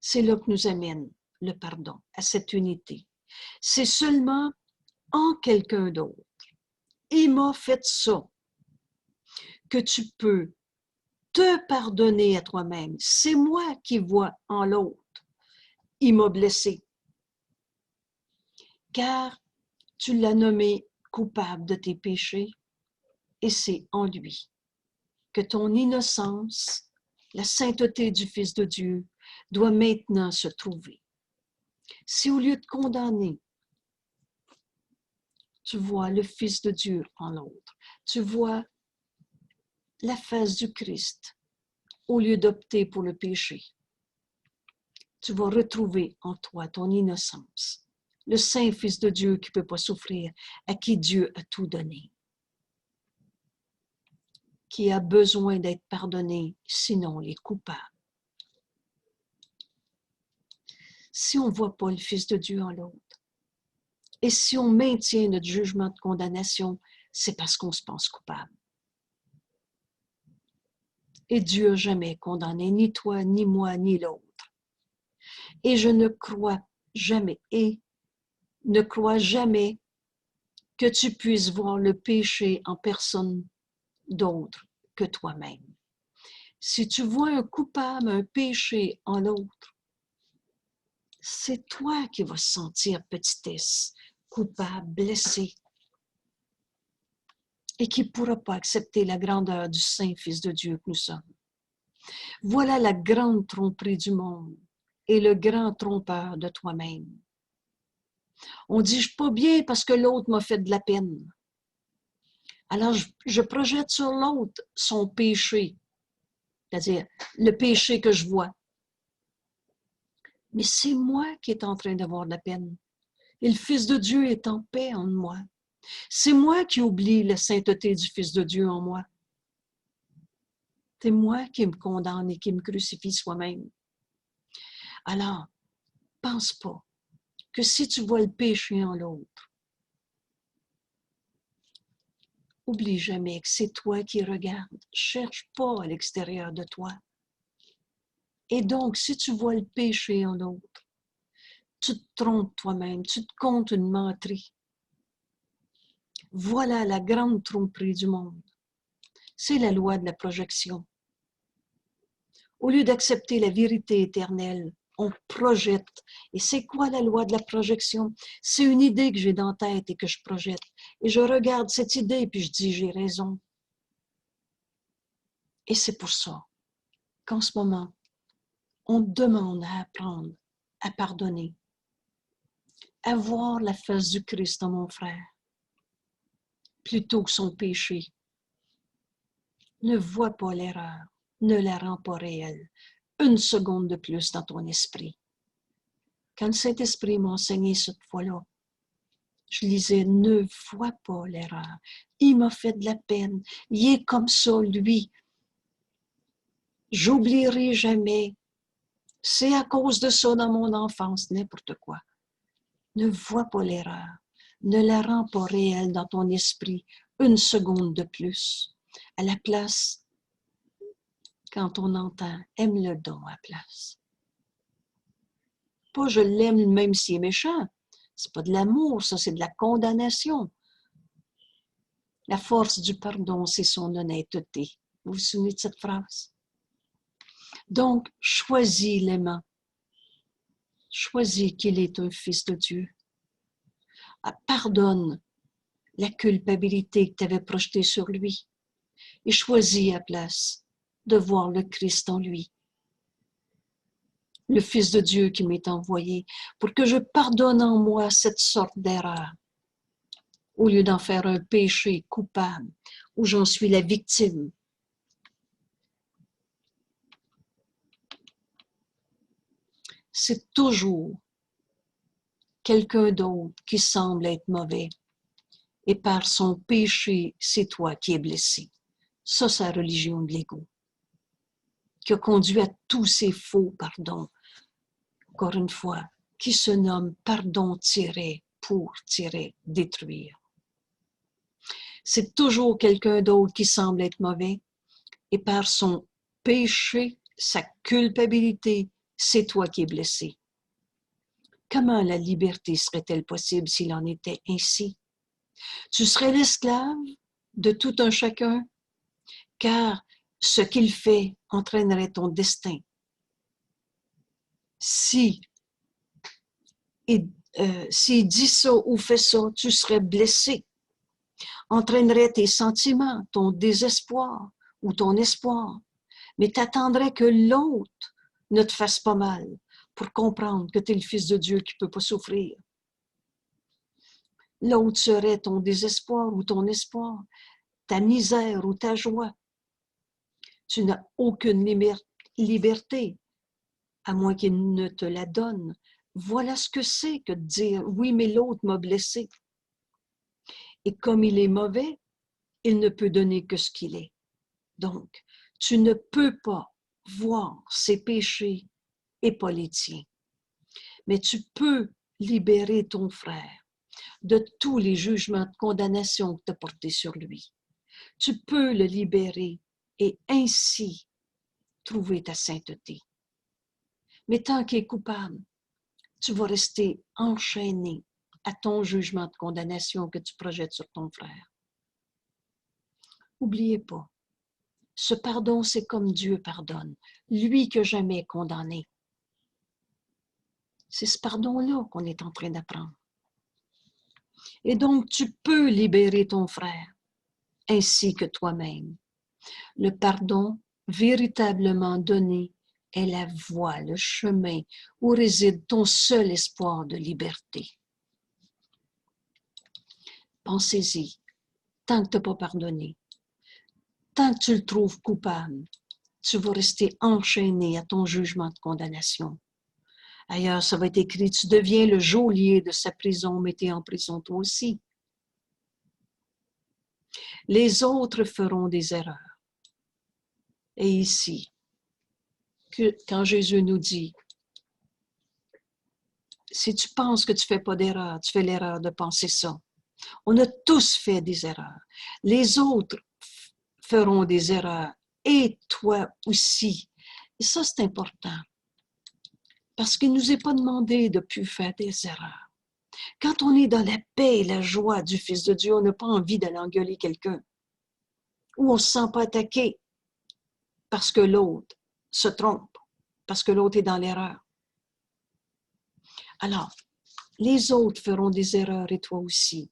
C'est là que nous amène le pardon, à cette unité. C'est seulement en quelqu'un d'autre. Il m'a fait ça, que tu peux te pardonner à toi-même. C'est moi qui vois en l'autre. Il m'a blessé. Car tu l'as nommé coupable de tes péchés et c'est en lui que ton innocence, la sainteté du Fils de Dieu, doit maintenant se trouver. Si au lieu de condamner, tu vois le Fils de Dieu en l'autre, tu vois la face du Christ, au lieu d'opter pour le péché, tu vas retrouver en toi ton innocence, le saint Fils de Dieu qui ne peut pas souffrir, à qui Dieu a tout donné, qui a besoin d'être pardonné, sinon les coupables. Si on ne voit pas le Fils de Dieu en l'autre, et si on maintient notre jugement de condamnation, c'est parce qu'on se pense coupable. Et Dieu n'a jamais condamné ni toi, ni moi, ni l'autre. Et je ne crois jamais, que tu puisses voir le péché en personne d'autre que toi-même. Si tu vois un coupable, un péché en l'autre, c'est toi qui vas sentir petitesse, coupable, blessé, et qui ne pourra pas accepter la grandeur du Saint Fils de Dieu que nous sommes. Voilà la grande tromperie du monde et le grand trompeur de toi-même. On dit, je ne suis pas bien parce que l'autre m'a fait de la peine. Alors, je projette sur l'autre son péché, c'est-à-dire le péché que je vois. Mais c'est moi qui est en train d'avoir de la peine. Et le Fils de Dieu est en paix en moi. C'est moi qui oublie la sainteté du Fils de Dieu en moi. C'est moi qui me condamne et qui me crucifie soi-même. Alors, pense pas que si tu vois le péché en l'autre, oublie jamais que c'est toi qui regardes. Cherche pas à l'extérieur de toi. Et donc, si tu vois le péché en l'autre, tu te trompes toi-même, tu te comptes une menterie. Voilà la grande tromperie du monde. C'est la loi de la projection. Au lieu d'accepter la vérité éternelle, on projette. Et c'est quoi la loi de la projection? C'est une idée que j'ai dans la tête et que je projette. Et je regarde cette idée et puis je dis, j'ai raison. Et c'est pour ça qu'en ce moment, on demande à apprendre à pardonner, à voir la face du Christ dans mon frère, plutôt que son péché. Ne vois pas l'erreur, ne la rends pas réelle. Une seconde de plus dans ton esprit. Quand le Saint-Esprit m'a enseigné cette fois-là, je lisais, ne vois pas l'erreur. Il m'a fait de la peine. Il est comme ça, lui. J'oublierai jamais. C'est à cause de ça dans mon enfance, n'importe quoi. Ne vois pas l'erreur. Ne la rends pas réelle dans ton esprit une seconde de plus. À la place, quand on entend, aime-le donc à la place. Pas je l'aime même s'il est méchant. C'est pas de l'amour, ça, c'est de la condamnation. La force du pardon, c'est son honnêteté. Vous vous souvenez de cette phrase? Donc, choisis l'aimant. Choisis qu'il est un fils de Dieu. Pardonne la culpabilité que tu avais projetée sur lui et choisis à place de voir le Christ en lui. Le Fils de Dieu qui m'est envoyé pour que je pardonne en moi cette sorte d'erreur au lieu d'en faire un péché coupable où j'en suis la victime. C'est toujours quelqu'un d'autre qui semble être mauvais et par son péché, c'est toi qui es blessé. Ça, c'est la religion de l'ego qui a conduit à tous ces faux pardons, encore une fois, qui se nomment pardon pour détruire. C'est toujours quelqu'un d'autre qui semble être mauvais et par son péché, sa culpabilité, c'est toi qui es blessé. Comment la liberté serait-elle possible s'il en était ainsi? Tu serais l'esclave de tout un chacun, car ce qu'il fait entraînerait ton destin. S'il dit ça ou fait ça, tu serais blessé, entraînerait tes sentiments, ton désespoir ou ton espoir, mais t'attendrais que l'autre ne te fasse pas mal pour comprendre que tu es le Fils de Dieu qui ne peut pas souffrir. L'autre serait ton désespoir ou ton espoir, ta misère ou ta joie. Tu n'as aucune liberté, à moins qu'il ne te la donne. Voilà ce que c'est que de dire « oui, mais l'autre m'a blessé ». Et comme il est mauvais, il ne peut donner que ce qu'il est. Donc, tu ne peux pas voir ses péchés et pas les tiens. Mais tu peux libérer ton frère de tous les jugements de condamnation que tu as portés sur lui. Tu peux le libérer et ainsi trouver ta sainteté. Mais tant qu'il est coupable, tu vas rester enchaîné à ton jugement de condamnation que tu projettes sur ton frère. N'oubliez pas, ce pardon, c'est comme Dieu pardonne, lui que jamais condamné. C'est ce pardon-là qu'on est en train d'apprendre. Et donc, tu peux libérer ton frère, ainsi que toi-même. Le pardon véritablement donné est la voie, le chemin où réside ton seul espoir de liberté. Pensez-y, tant que tu n'as pas pardonné, tant que tu le trouves coupable, tu vas rester enchaîné à ton jugement de condamnation. Ailleurs, ça va être écrit, tu deviens le geôlier de sa prison, mais tu es en prison toi aussi. Les autres feront des erreurs. Et ici, quand Jésus nous dit, si tu penses que tu ne fais pas d'erreur, tu fais l'erreur de penser ça. On a tous fait des erreurs. Les autres feront des erreurs et toi aussi. Et ça, c'est important. Parce qu'il ne nous est pas demandé de ne plus faire des erreurs. Quand on est dans la paix et la joie du Fils de Dieu, on n'a pas envie d'aller engueuler quelqu'un. Ou on ne se sent pas attaqué parce que l'autre se trompe, parce que l'autre est dans l'erreur. Alors, les autres feront des erreurs et toi aussi.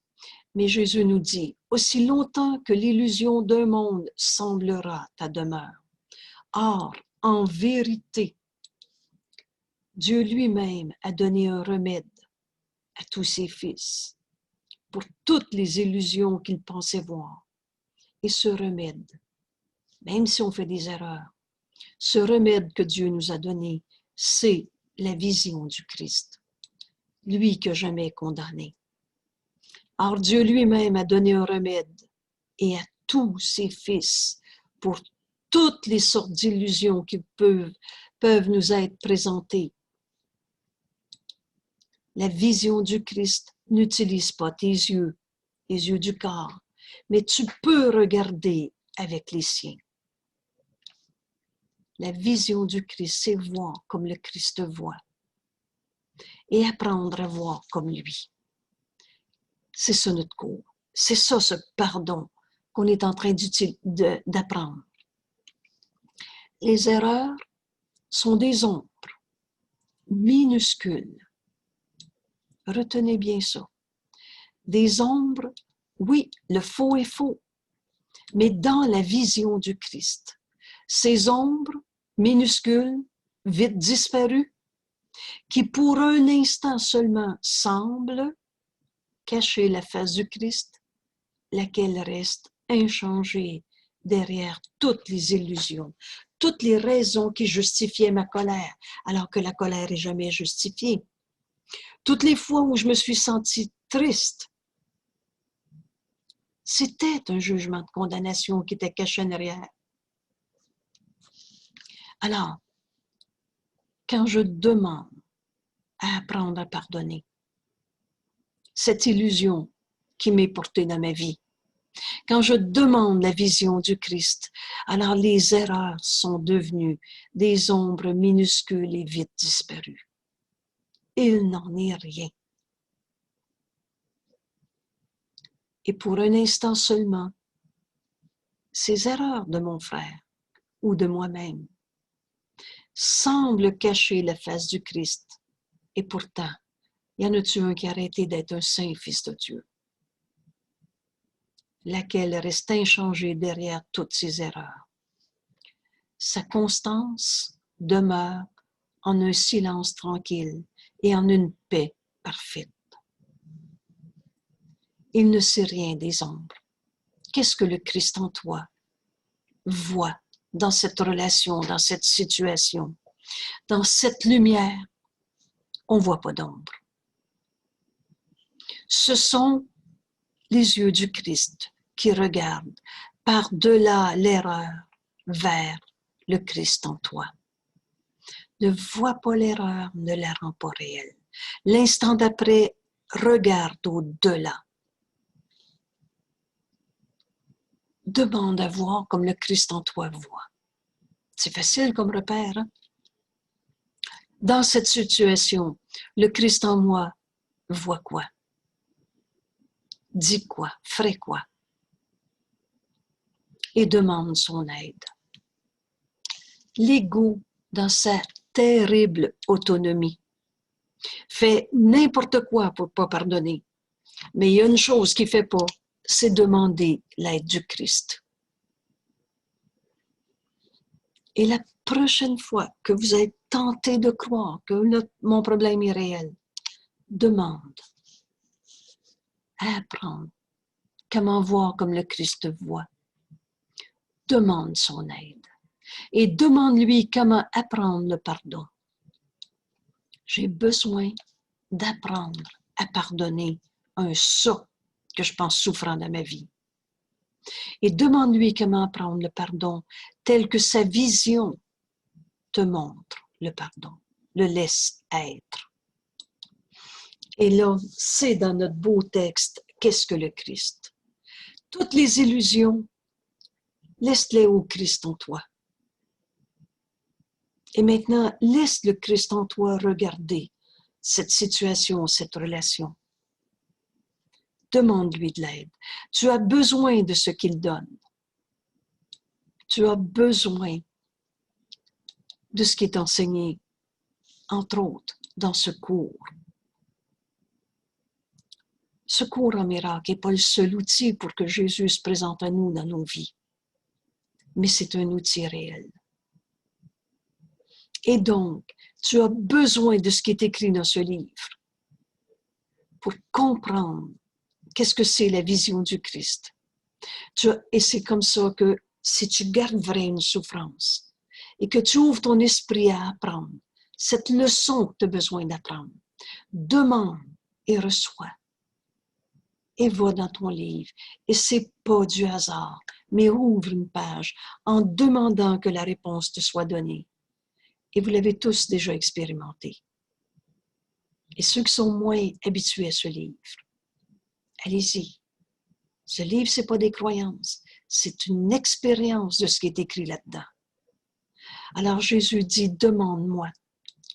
Mais Jésus nous dit, aussi longtemps que l'illusion d'un monde semblera ta demeure. Or, en vérité, Dieu lui-même a donné un remède à tous ses fils pour toutes les illusions qu'ils pensaient voir. Et ce remède, même si on fait des erreurs, ce remède que Dieu nous a donné, c'est la vision du Christ, lui que jamais condamné. Or, Dieu lui-même a donné un remède et à tous ses fils pour toutes les sortes d'illusions qui peuvent nous être présentées. La vision du Christ n'utilise pas tes yeux, les yeux du corps, mais tu peux regarder avec les siens. La vision du Christ, c'est voir comme le Christ voit et apprendre à voir comme lui. C'est ça notre cours. C'est ça ce pardon qu'on est en train d'apprendre. Les erreurs sont des ombres minuscules. Retenez bien ça. Des ombres, oui, le faux est faux, mais dans la vision du Christ. Ces ombres minuscules, vite disparues, qui pour un instant seulement semblent cacher la face du Christ, laquelle reste inchangée derrière toutes les illusions, toutes les raisons qui justifiaient ma colère, alors que la colère n'est jamais justifiée. Toutes les fois où je me suis sentie triste, c'était un jugement de condamnation qui était caché en arrière. Alors, quand je demande à apprendre à pardonner, cette illusion qui m'est portée dans ma vie. Quand je demande la vision du Christ, alors les erreurs sont devenues des ombres minuscules et vite disparues. Il n'en est rien. Et pour un instant seulement, ces erreurs de mon frère ou de moi-même semblent cacher la face du Christ. Et pourtant, y en a-tu un qui a arrêté d'être un saint fils de Dieu? Laquelle reste inchangée derrière toutes ces erreurs. Sa constance demeure en un silence tranquille et en une paix parfaite. Il ne sait rien des ombres. Qu'est-ce que le Christ en toi voit dans cette relation, dans cette situation, dans cette lumière? On ne voit pas d'ombre. Ce sont les yeux du Christ qui regardent par-delà l'erreur vers le Christ en toi. Ne vois pas l'erreur, ne la rend pas réelle. L'instant d'après, regarde au-delà. Demande à voir comme le Christ en toi voit. C'est facile comme repère. Hein? Dans cette situation, le Christ en moi voit quoi? Dit quoi? Ferait quoi? Et demande son aide. L'ego, dans sa terrible autonomie, fait n'importe quoi pour ne pas pardonner. Mais il y a une chose qu'il ne fait pas, c'est demander l'aide du Christ. Et la prochaine fois que vous êtes tenté de croire que mon problème est réel, demande à apprendre comment voir comme le Christ voit. Demande son aide et demande-lui comment apprendre le pardon. J'ai besoin d'apprendre à pardonner un ça que je pense souffrant dans ma vie. Et demande-lui comment apprendre le pardon tel que sa vision te montre le pardon, le laisse être. Et là, c'est dans notre beau texte, qu'est-ce que le Christ? Toutes les illusions, laisse-les au Christ en toi. Et maintenant, laisse le Christ en toi regarder cette situation, cette relation. Demande-lui de l'aide. Tu as besoin de ce qu'il donne. Tu as besoin de ce qui est enseigné, entre autres, dans ce cours. Ce cours en miracle n'est pas le seul outil pour que Jésus se présente à nous dans nos vies, mais c'est un outil réel. Et donc, tu as besoin de ce qui est écrit dans ce livre pour comprendre qu'est-ce que c'est la vision du Christ. Et c'est comme ça que si tu gardes vrai une souffrance et que tu ouvres ton esprit à apprendre cette leçon que tu as besoin d'apprendre, demande et reçois. Et va dans ton livre. Et c'est pas du hasard, mais ouvre une page en demandant que la réponse te soit donnée. Et vous l'avez tous déjà expérimenté. Et ceux qui sont moins habitués à ce livre, allez-y. Ce livre, c'est pas des croyances, c'est une expérience de ce qui est écrit là-dedans. Alors Jésus dit, demande-moi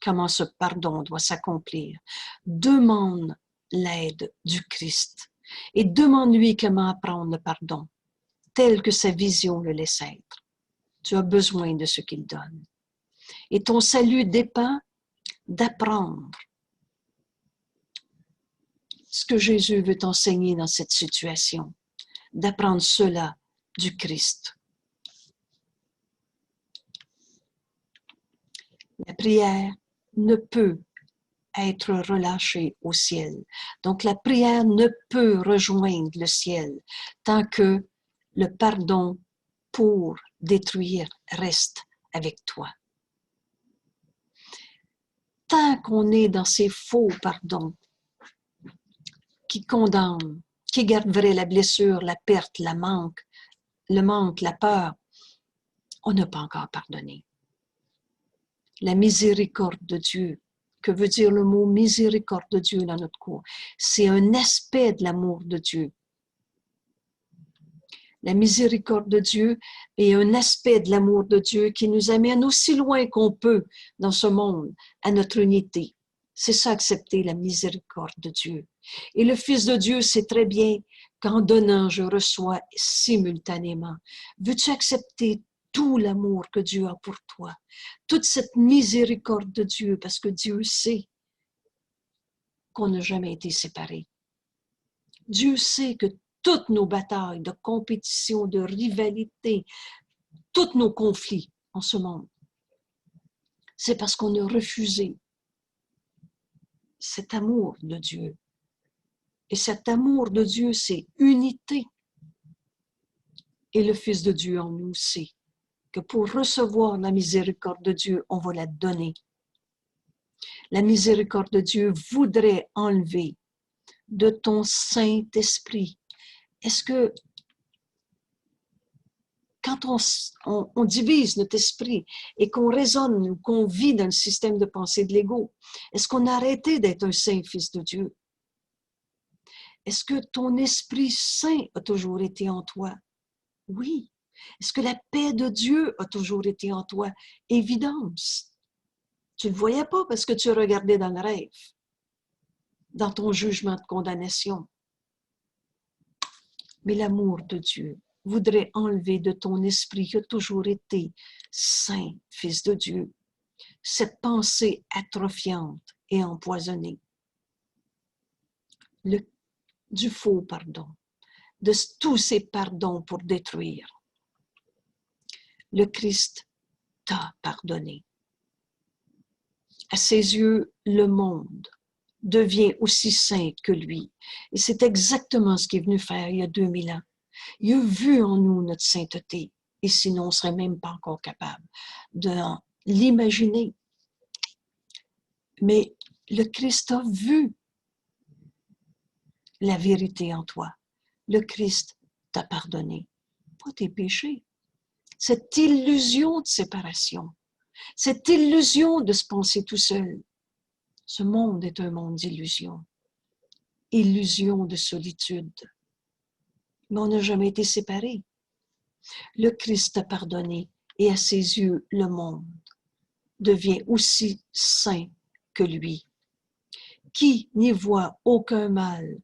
comment ce pardon doit s'accomplir. Demande l'aide du Christ. Et demande-lui comment apprendre le pardon, tel que sa vision le laisse être. Tu as besoin de ce qu'il donne. Et ton salut dépend d'apprendre ce que Jésus veut t'enseigner dans cette situation, d'apprendre cela du Christ. La prière ne peut être relâchée au ciel. Donc la prière ne peut rejoindre le ciel tant que le pardon pour détruire reste avec toi. Tant qu'on est dans ces faux pardons qui condamnent, qui gardent vrai la blessure, la perte, le manque, la peur, on n'a pas encore pardonné. La miséricorde de Dieu Que veut dire le mot miséricorde de Dieu dans notre cours? C'est un aspect de l'amour de Dieu. La miséricorde de Dieu est un aspect de l'amour de Dieu qui nous amène aussi loin qu'on peut dans ce monde, à notre unité. C'est ça, accepter la miséricorde de Dieu. Et le Fils de Dieu sait très bien qu'en donnant, je reçois simultanément. Veux-tu accepter tout l'amour que Dieu a pour toi? Toute cette miséricorde de Dieu, parce que Dieu sait qu'on n'a jamais été séparés. Dieu sait que toutes nos batailles de compétition, de rivalité, tous nos conflits en ce monde, c'est parce qu'on a refusé cet amour de Dieu. Et cet amour de Dieu, c'est unité. Et le Fils de Dieu en nous sait que pour recevoir la miséricorde de Dieu, on va la donner. La miséricorde de Dieu voudrait enlever de ton Saint-Esprit. Est-ce que quand on divise notre esprit et qu'on raisonne ou qu'on vit dans le système de pensée de l'ego, est-ce qu'on a arrêté d'être un saint fils de Dieu? Est-ce que ton Esprit Saint a toujours été en toi? Oui. Est-ce que la paix de Dieu a toujours été en toi? Évidence. Tu ne le voyais pas parce que tu regardais dans le rêve, dans ton jugement de condamnation. Mais l'amour de Dieu voudrait enlever de ton esprit qui a toujours été saint, fils de Dieu, cette pensée atrophiante et empoisonnée. Du faux pardon, de tous ces pardons pour détruire. Le Christ t'a pardonné. À ses yeux, le monde devient aussi saint que lui. Et c'est exactement ce qu'il est venu faire il y a 2000 ans. Il a vu en nous notre sainteté. Et sinon, on ne serait même pas encore capable de l'imaginer. Mais le Christ a vu la vérité en toi. Le Christ t'a pardonné. Pas tes péchés. Cette illusion de séparation, cette illusion de se penser tout seul. Ce monde est un monde d'illusions. Illusion de solitude. Mais on n'a jamais été séparés. Le Christ t'a pardonné et à ses yeux, le monde devient aussi saint que lui. Qui n'y voit aucun mal,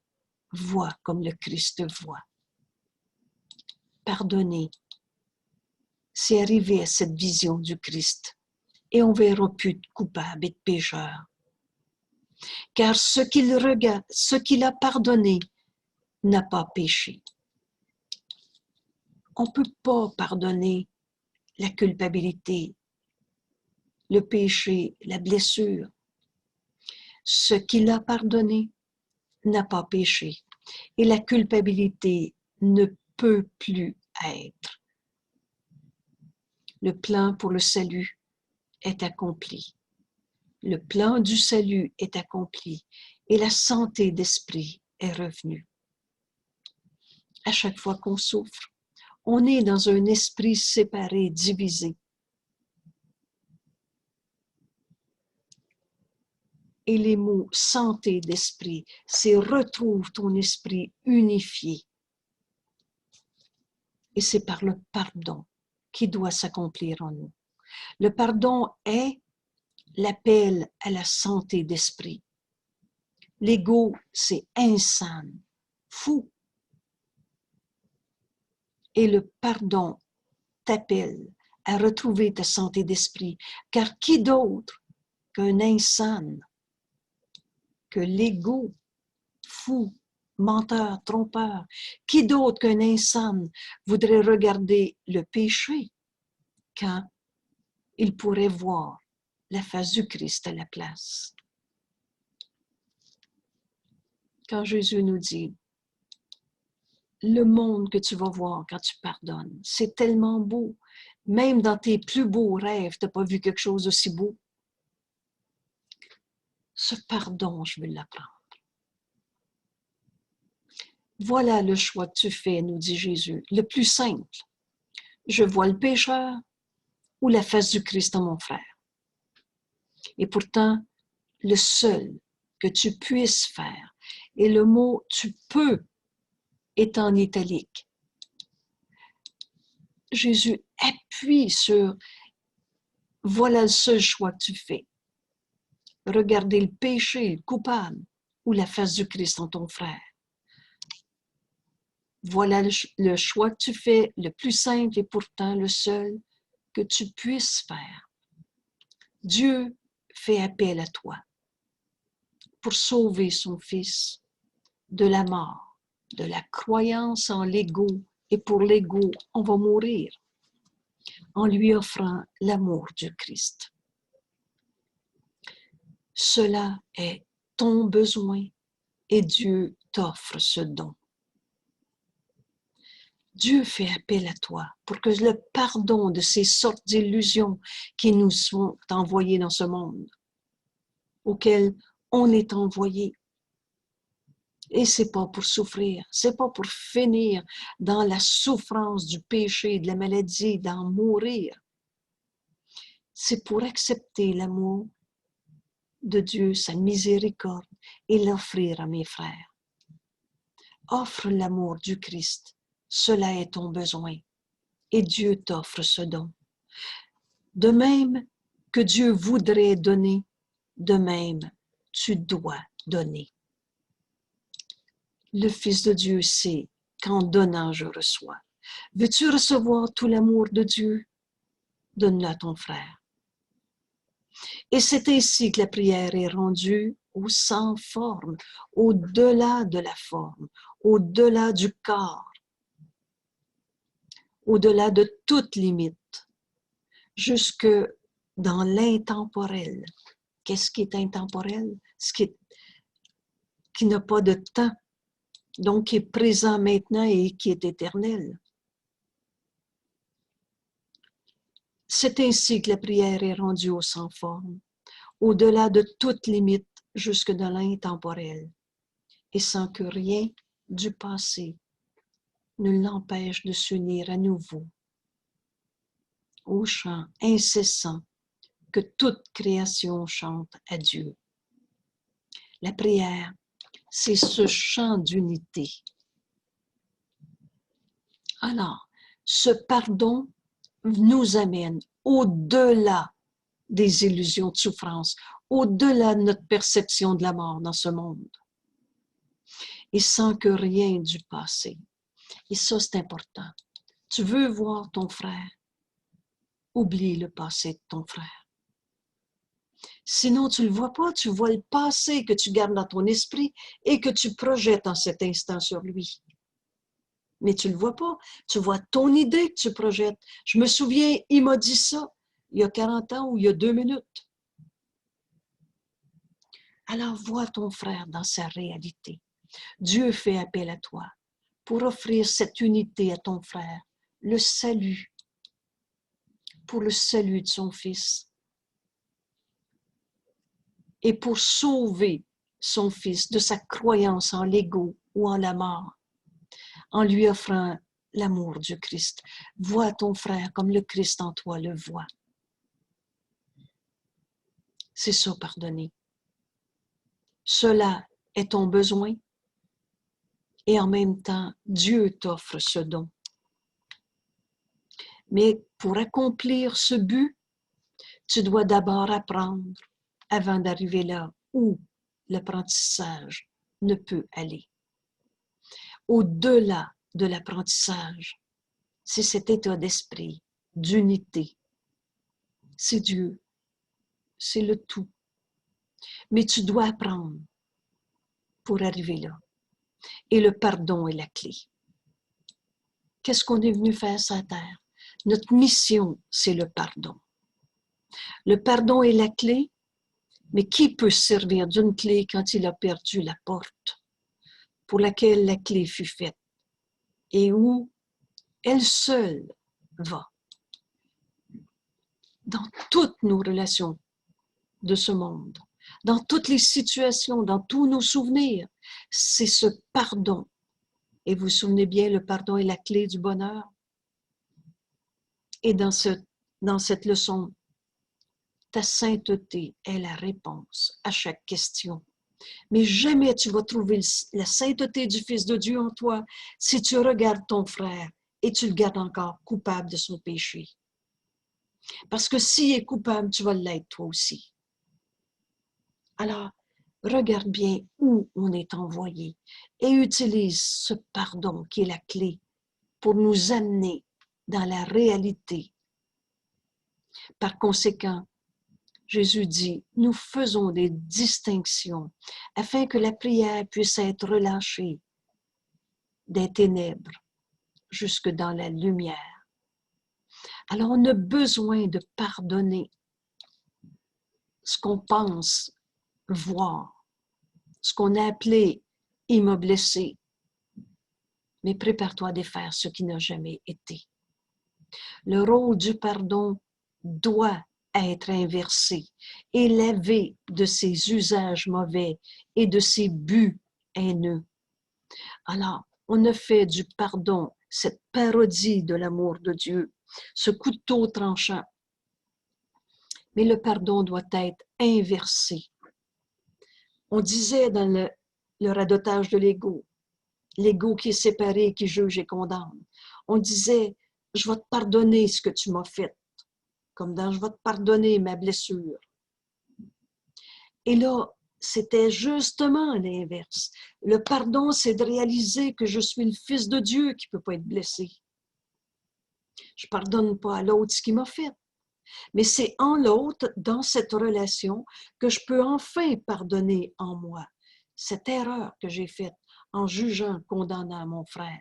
voit comme le Christ voit. Pardonner, c'est arriver à cette vision du Christ et on ne verra plus de coupables et de pécheurs. Car ce qu'il regarde, ce qu'il a pardonné n'a pas péché. On ne peut pas pardonner la culpabilité, le péché, la blessure. Ce qu'il a pardonné n'a pas péché. Et la culpabilité ne peut plus être. Le plan pour le salut est accompli. Le plan du salut est accompli et la santé d'esprit est revenue. À chaque fois qu'on souffre, on est dans un esprit séparé, divisé. Et les mots santé d'esprit, c'est retrouve ton esprit unifié. Et c'est par le pardon qui doit s'accomplir en nous. Le pardon est l'appel à la santé d'esprit. L'ego, c'est insane, fou. Et le pardon t'appelle à retrouver ta santé d'esprit, car qui d'autre qu'un insane, que l'ego, fou, menteur, trompeur, qui d'autre qu'un insane voudrait regarder le péché quand il pourrait voir la face du Christ à la place? Quand Jésus nous dit, le monde que tu vas voir quand tu pardonnes, c'est tellement beau. Même dans tes plus beaux rêves, tu n'as pas vu quelque chose d'aussi beau. Ce pardon, je veux l'apprendre. Voilà le choix que tu fais, nous dit Jésus, le plus simple. Je vois le pécheur ou la face du Christ en mon frère. Et pourtant, le seul que tu puisses faire. Et le mot « tu peux » est en italique. Jésus appuie sur « voilà le seul choix que tu fais ». Regarder le péché, le coupable ou la face du Christ en ton frère. Voilà le choix que tu fais, le plus simple et pourtant le seul que tu puisses faire. Dieu fait appel à toi pour sauver son Fils de la mort, de la croyance en l'ego, et pour l'ego, on va mourir, en lui offrant l'amour du Christ. Cela est ton besoin et Dieu t'offre ce don. Dieu fait appel à toi pour que le pardon de ces sortes d'illusions qui nous sont envoyées dans ce monde, auquel on est envoyé. Et c'est pas pour souffrir, c'est pas pour finir dans la souffrance du péché, de la maladie, d'en mourir. C'est pour accepter l'amour de Dieu, sa miséricorde, et l'offrir à mes frères. Offre l'amour du Christ, cela est ton besoin, et Dieu t'offre ce don. De même que Dieu voudrait donner, de même tu dois donner. Le Fils de Dieu sait qu'en donnant, je reçois. Veux-tu recevoir tout l'amour de Dieu? Donne-le à ton frère. Et c'est ainsi que la prière est rendue au sans forme, au-delà de la forme, au-delà du corps, au-delà de toute limite, jusque dans l'intemporel. Qu'est-ce qui est intemporel? Ce qui n'a pas de temps, donc qui est présent maintenant et qui est éternel. C'est ainsi que la prière est rendue au sans forme, au-delà de toute limite, jusque dans l'intemporel, et sans que rien du passé ne l'empêche de s'unir à nouveau au chant incessant que toute création chante à Dieu. La prière, c'est ce chant d'unité. Alors, ce pardon nous amène au-delà des illusions de souffrance, au-delà de notre perception de la mort dans ce monde, et sans que rien du passé. Et ça, c'est important. Tu veux voir ton frère, oublie le passé de ton frère. Sinon, tu ne le vois pas, tu vois le passé que tu gardes dans ton esprit et que tu projettes en cet instant sur lui. Mais tu ne le vois pas, tu vois ton idée que tu projettes. Je me souviens, il m'a dit ça il y a 40 ans ou il y a 2 minutes. Alors vois ton frère dans sa réalité. Dieu fait appel à toi pour offrir cette unité à ton frère, le salut, pour le salut de son Fils et pour sauver son Fils de sa croyance en l'ego ou en la mort, en lui offrant l'amour du Christ. Vois ton frère comme le Christ en toi le voit. C'est ça, pardonner. Cela est ton besoin et en même temps, Dieu t'offre ce don. Mais pour accomplir ce but, tu dois d'abord apprendre avant d'arriver là où l'apprentissage ne peut aller. Au-delà de l'apprentissage, c'est cet état d'esprit, d'unité. C'est Dieu, c'est le tout. Mais tu dois apprendre pour arriver là. Et le pardon est la clé. Qu'est-ce qu'on est venu faire sur la terre? Notre mission, c'est le pardon. Le pardon est la clé, mais qui peut se servir d'une clé quand il a perdu la porte pour laquelle la clé fut faite et où elle seule va? Dans toutes nos relations de ce monde, dans toutes les situations, dans tous nos souvenirs, c'est ce pardon. Et vous vous souvenez bien, le pardon est la clé du bonheur. Et dans cette leçon Ta sainteté est la réponse à chaque question. Mais jamais tu vas trouver la sainteté du Fils de Dieu en toi si tu regardes ton frère et tu le gardes encore coupable de son péché. Parce que s'il est coupable, tu vas l'être toi aussi. Alors, regarde bien où on est envoyé et utilise ce pardon qui est la clé pour nous amener dans la réalité. Par conséquent, Jésus dit, nous faisons des distinctions afin que la prière puisse être relâchée des ténèbres jusque dans la lumière. Alors, on a besoin de pardonner ce qu'on pense voir, ce qu'on a appelé « il m'a blessé », mais prépare-toi à défaire ce qui n'a jamais été. Le rôle du pardon doit être inversé et lavé de ses usages mauvais et de ses buts haineux. Alors, on a fait du pardon cette parodie de l'amour de Dieu, ce couteau tranchant. Mais le pardon doit être inversé. On disait dans le radotage de l'ego qui est séparé, qui juge et condamne. On disait, je vais te pardonner ce que tu m'as fait, comme dans je vais te pardonner ma blessure. Et là, c'était justement l'inverse. Le pardon, c'est de réaliser que je suis le Fils de Dieu qui ne peut pas être blessé. Je ne pardonne pas à l'autre ce qu'il m'a fait. Mais c'est en l'autre, dans cette relation, que je peux enfin pardonner en moi cette erreur que j'ai faite en jugeant, condamnant mon frère.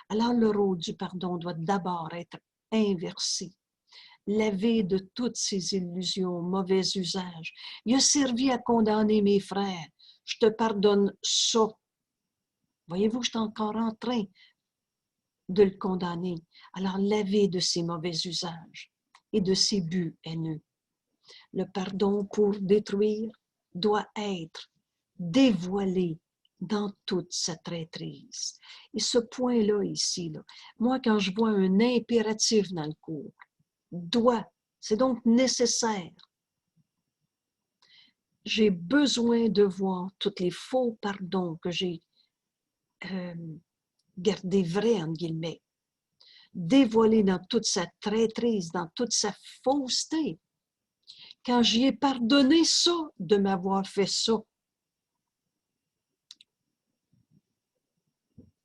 Alors le rôle du pardon doit d'abord être inversé, lavé de toutes ses illusions, mauvais usages. Il a servi à condamner mes frères. Je te pardonne ça. Voyez-vous, je suis encore en train de le condamner. Alors lavé de ses mauvais usages et de ses buts haineux. Le pardon pour détruire doit être dévoilé dans toute sa traîtrise. Et ce point-là ici, moi quand je vois un impératif dans le cours, doit, c'est donc nécessaire. J'ai besoin de voir tous les faux pardons que j'ai gardés vrais, entre guillemets, dévoilés dans toute sa traîtrise, dans toute sa fausseté. Quand j'y ai pardonné ça, de m'avoir fait ça,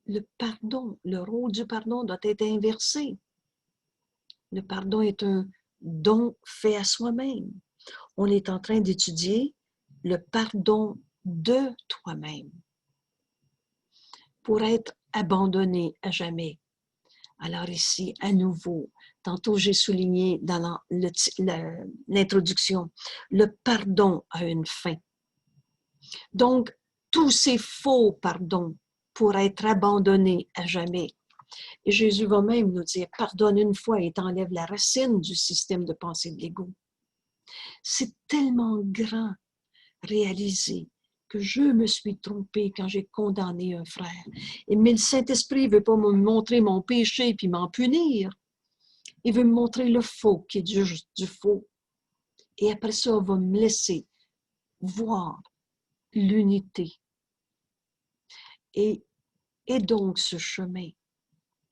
le pardon, le rôle du pardon doit être inversé. Le pardon est un don fait à soi-même. On est en train d'étudier le pardon de toi-même pour être abandonné à jamais. Alors ici, à nouveau, tantôt j'ai souligné dans l'introduction, le pardon a une fin. Donc, tous ces faux pardons pour être abandonnés à jamais. Et Jésus va même nous dire, pardonne une fois et t'enlève la racine du système de pensée de l'ego. C'est tellement grand réaliser que je me suis trompée quand j'ai condamné un frère. Mais le Saint-Esprit ne veut pas me montrer mon péché puis m'en punir. Il veut me montrer le faux qui est du faux. Et après ça, il va me laisser voir l'unité. Et donc, ce chemin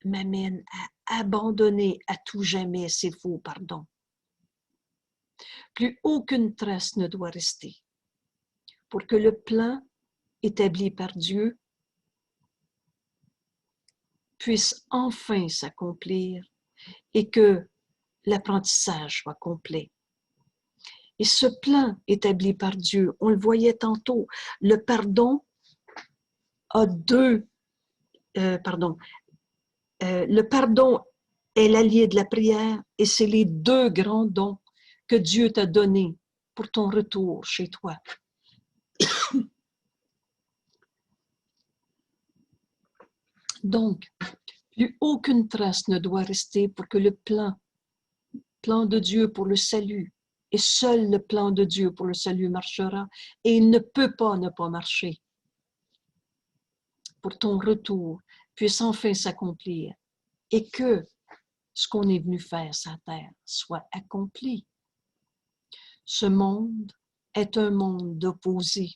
m'amène à abandonner à tout jamais ces faux pardons. Plus aucune trace ne doit rester pour que le plan établi par Dieu puisse enfin s'accomplir et que l'apprentissage soit complet. Et ce plan établi par Dieu, on le voyait tantôt, le pardon a le pardon est l'allié de la prière et c'est les deux grands dons que Dieu t'a donnés pour ton retour chez toi. Donc, plus aucune trace ne doit rester pour que le plan de Dieu pour le salut, et seul le plan de Dieu pour le salut marchera, et il ne peut pas ne pas marcher. Pour ton retour puisse enfin s'accomplir, et que ce qu'on est venu faire sur la terre soit accompli. Ce monde est un monde d'opposés,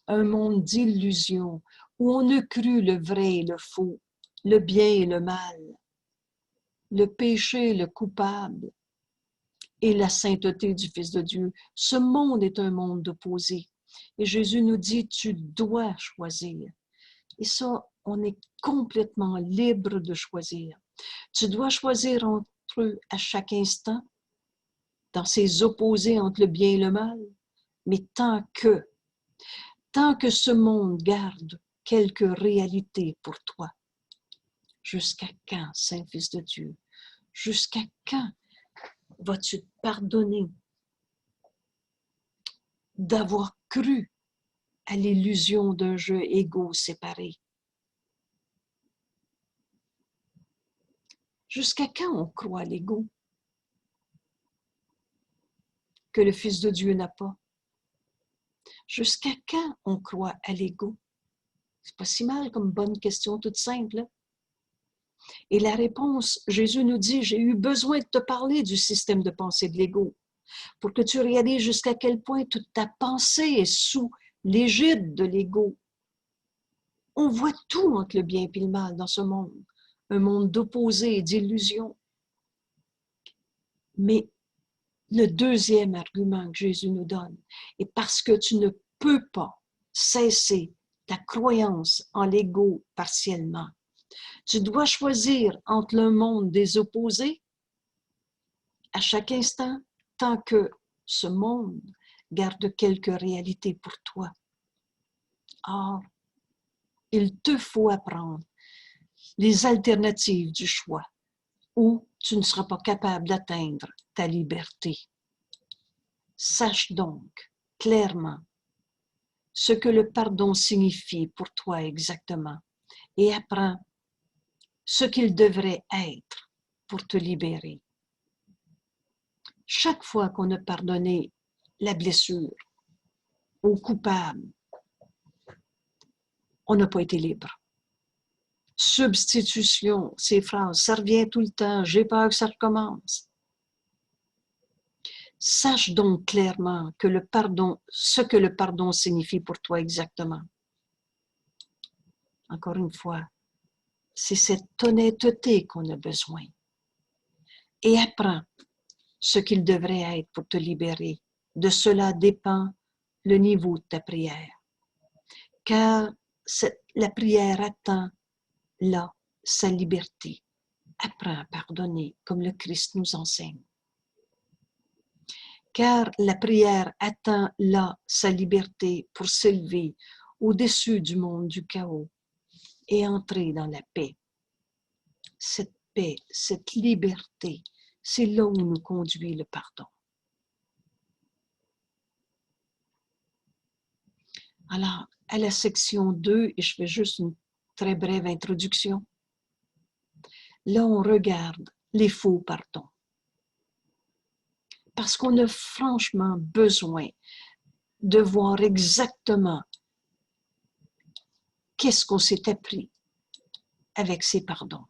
un monde d'illusions, où on a cru le vrai et le faux, le bien et le mal, le péché et le coupable, et la sainteté du Fils de Dieu. Ce monde est un monde d'opposés. Et Jésus nous dit, tu dois choisir. Et ça, on est complètement libre de choisir. Tu dois choisir entre eux à chaque instant, dans ces opposés entre le bien et le mal, mais tant que ce monde garde quelque réalité pour toi. Jusqu'à quand, Saint-Fils de Dieu? Jusqu'à quand vas-tu te pardonner d'avoir cru à l'illusion d'un jeu égaux séparé? Jusqu'à quand on croit à l'ego que le Fils de Dieu n'a pas? Jusqu'à quand on croit à l'ego? C'est pas si mal comme bonne question toute simple. Hein? Et la réponse, Jésus nous dit, j'ai eu besoin de te parler du système de pensée de l'ego pour que tu réalises jusqu'à quel point toute ta pensée est sous l'égide de l'ego. On voit tout entre le bien et le mal dans ce monde, un monde d'opposés et d'illusions. Mais le deuxième argument que Jésus nous donne est parce que tu ne peux pas cesser ta croyance en l'ego partiellement. Tu dois choisir entre le monde des opposés à chaque instant, tant que ce monde garde quelque réalité pour toi. Or, il te faut apprendre les alternatives du choix où tu ne seras pas capable d'atteindre ta liberté. Sache donc clairement ce que le pardon signifie pour toi exactement et apprends ce qu'il devrait être pour te libérer. Chaque fois qu'on a pardonné la blessure au coupable, on n'a pas été libre. Substitution, ces phrases, ça revient tout le temps, j'ai peur que ça recommence. Sache donc clairement que le pardon, ce que le pardon signifie pour toi exactement. Encore une fois, c'est cette honnêteté qu'on a besoin. Et apprends ce qu'il devrait être pour te libérer. De cela dépend le niveau de ta prière. Car la prière attend là sa liberté. Apprends à pardonner comme le Christ nous enseigne. Car la prière attend là sa liberté pour s'élever au-dessus du monde du chaos et entrer dans la paix. Cette paix, cette liberté, c'est là où nous conduit le pardon. Alors, à la section 2, et je fais juste une très brève introduction, là on regarde les faux pardons. Parce qu'on a franchement besoin de voir exactement qu'est-ce qu'on s'est appris avec ces pardons.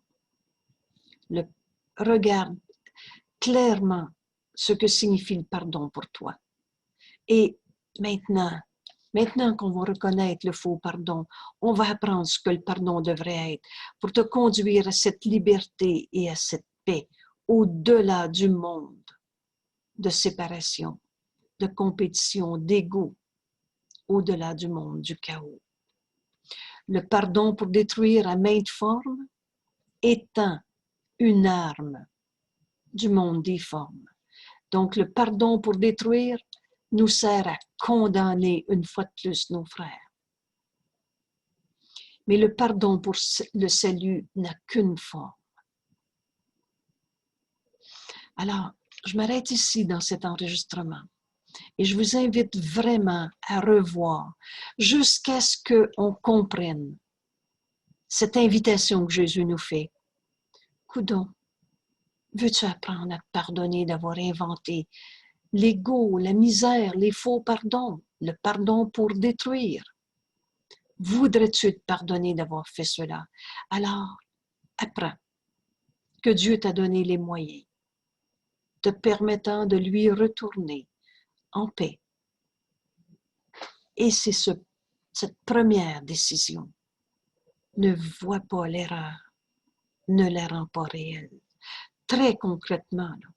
Regarde clairement ce que signifie le pardon pour toi. Et maintenant qu'on va reconnaître le faux pardon, on va apprendre ce que le pardon devrait être pour te conduire à cette liberté et à cette paix au-delà du monde de séparation, de compétition, d'ego, au-delà du monde du chaos. Le pardon pour détruire à maintes formes étant une arme du monde difforme. Donc, le pardon pour détruire nous sert à condamner une fois de plus nos frères. Mais le pardon pour le salut n'a qu'une forme. Alors, je m'arrête ici dans cet enregistrement et je vous invite vraiment à revoir jusqu'à ce qu'on comprenne cette invitation que Jésus nous fait. Coudon, veux-tu apprendre à te pardonner d'avoir inventé l'ego, la misère, les faux pardons, le pardon pour détruire? Voudrais-tu te pardonner d'avoir fait cela? Alors, apprends que Dieu t'a donné les moyens te permettant de lui retourner en paix. Et c'est cette première décision. Ne vois pas l'erreur, ne la rends pas réelle. Très concrètement, là.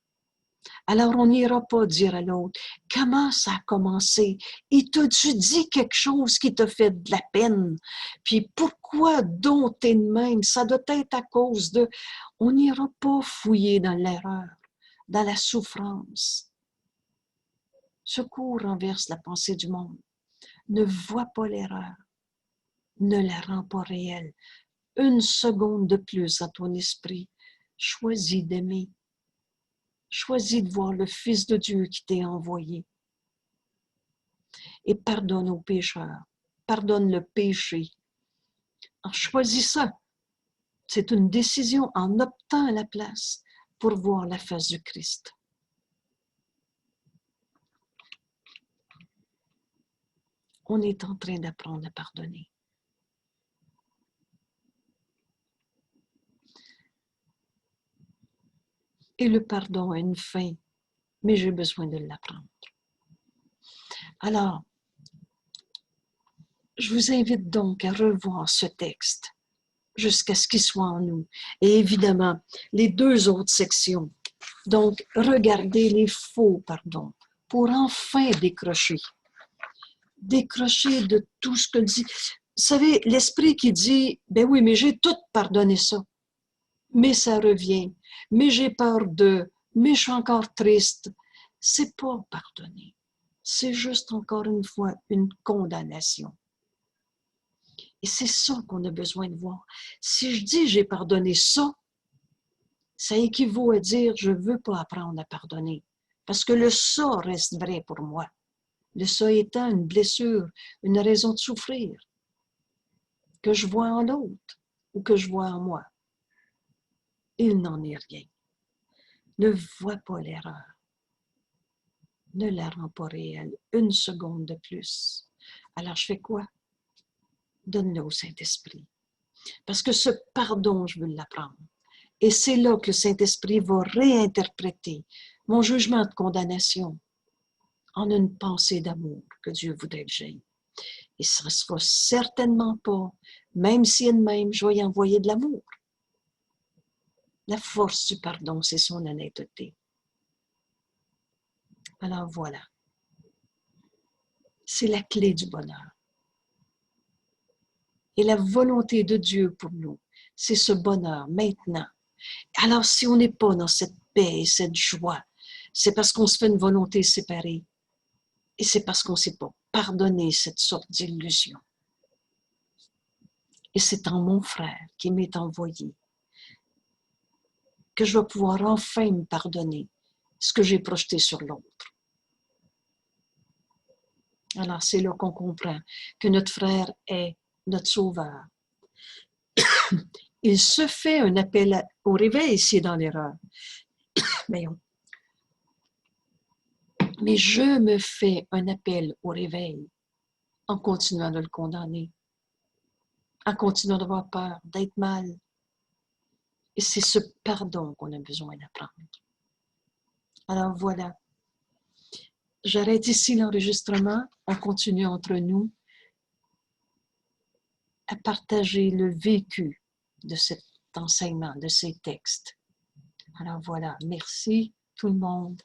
Alors, on n'ira pas dire à l'autre, comment ça a commencé? Et t'as-tu dit quelque chose qui t'a fait de la peine? Puis pourquoi donc t'es de même? Ça doit être à cause de... On n'ira pas fouiller dans l'erreur, dans la souffrance. Secours renverse la pensée du monde. Ne vois pas l'erreur, ne la rends pas réelle. Une seconde de plus à ton esprit, choisis d'aimer. Choisis de voir le Fils de Dieu qui t'est envoyé. Et pardonne aux pécheurs. Pardonne le péché. Alors, choisis ça. C'est une décision en optant à la place pour voir la face du Christ. On est en train d'apprendre à pardonner. Et le pardon a une fin, mais j'ai besoin de l'apprendre. Alors, je vous invite donc à revoir ce texte jusqu'à ce qu'il soit en nous. Et évidemment, les deux autres sections. Donc, regardez les faux pardons pour enfin décrocher. Décrocher de tout ce que dit. Vous savez, l'esprit qui dit, ben oui, mais j'ai tout pardonné ça. Mais ça revient. Mais j'ai peur de. Mais je suis encore triste. C'est pas pardonner. C'est juste encore une fois une condamnation. Et c'est ça qu'on a besoin de voir. Si je dis j'ai pardonné ça, ça équivaut à dire je ne veux pas apprendre à pardonner. Parce que le ça reste vrai pour moi. Le ça étant une blessure, une raison de souffrir, que je vois en l'autre ou que je vois en moi. Il n'en est rien. Ne vois pas l'erreur. Ne la rends pas réelle. Une seconde de plus. Alors je fais quoi? Donne-le au Saint-Esprit. Parce que ce pardon, je veux l'apprendre. Et c'est là que le Saint-Esprit va réinterpréter mon jugement de condamnation en une pensée d'amour que Dieu voudrait que j'aie. Et ce ne sera certainement pas, même si elle-même, je vais y envoyer de l'amour. La force du pardon, c'est son honnêteté. Alors voilà. C'est la clé du bonheur. Et la volonté de Dieu pour nous, c'est ce bonheur maintenant. Alors si on n'est pas dans cette paix et cette joie, c'est parce qu'on se fait une volonté séparée. Et c'est parce qu'on ne sait pas pardonner cette sorte d'illusion. Et c'est en mon frère qui m'est envoyé que je vais pouvoir enfin me pardonner ce que j'ai projeté sur l'autre. Alors c'est là qu'on comprend que notre frère est notre sauveur. Il se fait un appel au réveil s'il est dans l'erreur. Mais je me fais un appel au réveil en continuant de le condamner, en continuant d'avoir peur, d'être mal. Et c'est ce pardon qu'on a besoin d'apprendre. Alors voilà. J'arrête ici l'enregistrement. On continue entre nous à partager le vécu de cet enseignement, de ces textes. Alors voilà. Merci tout le monde.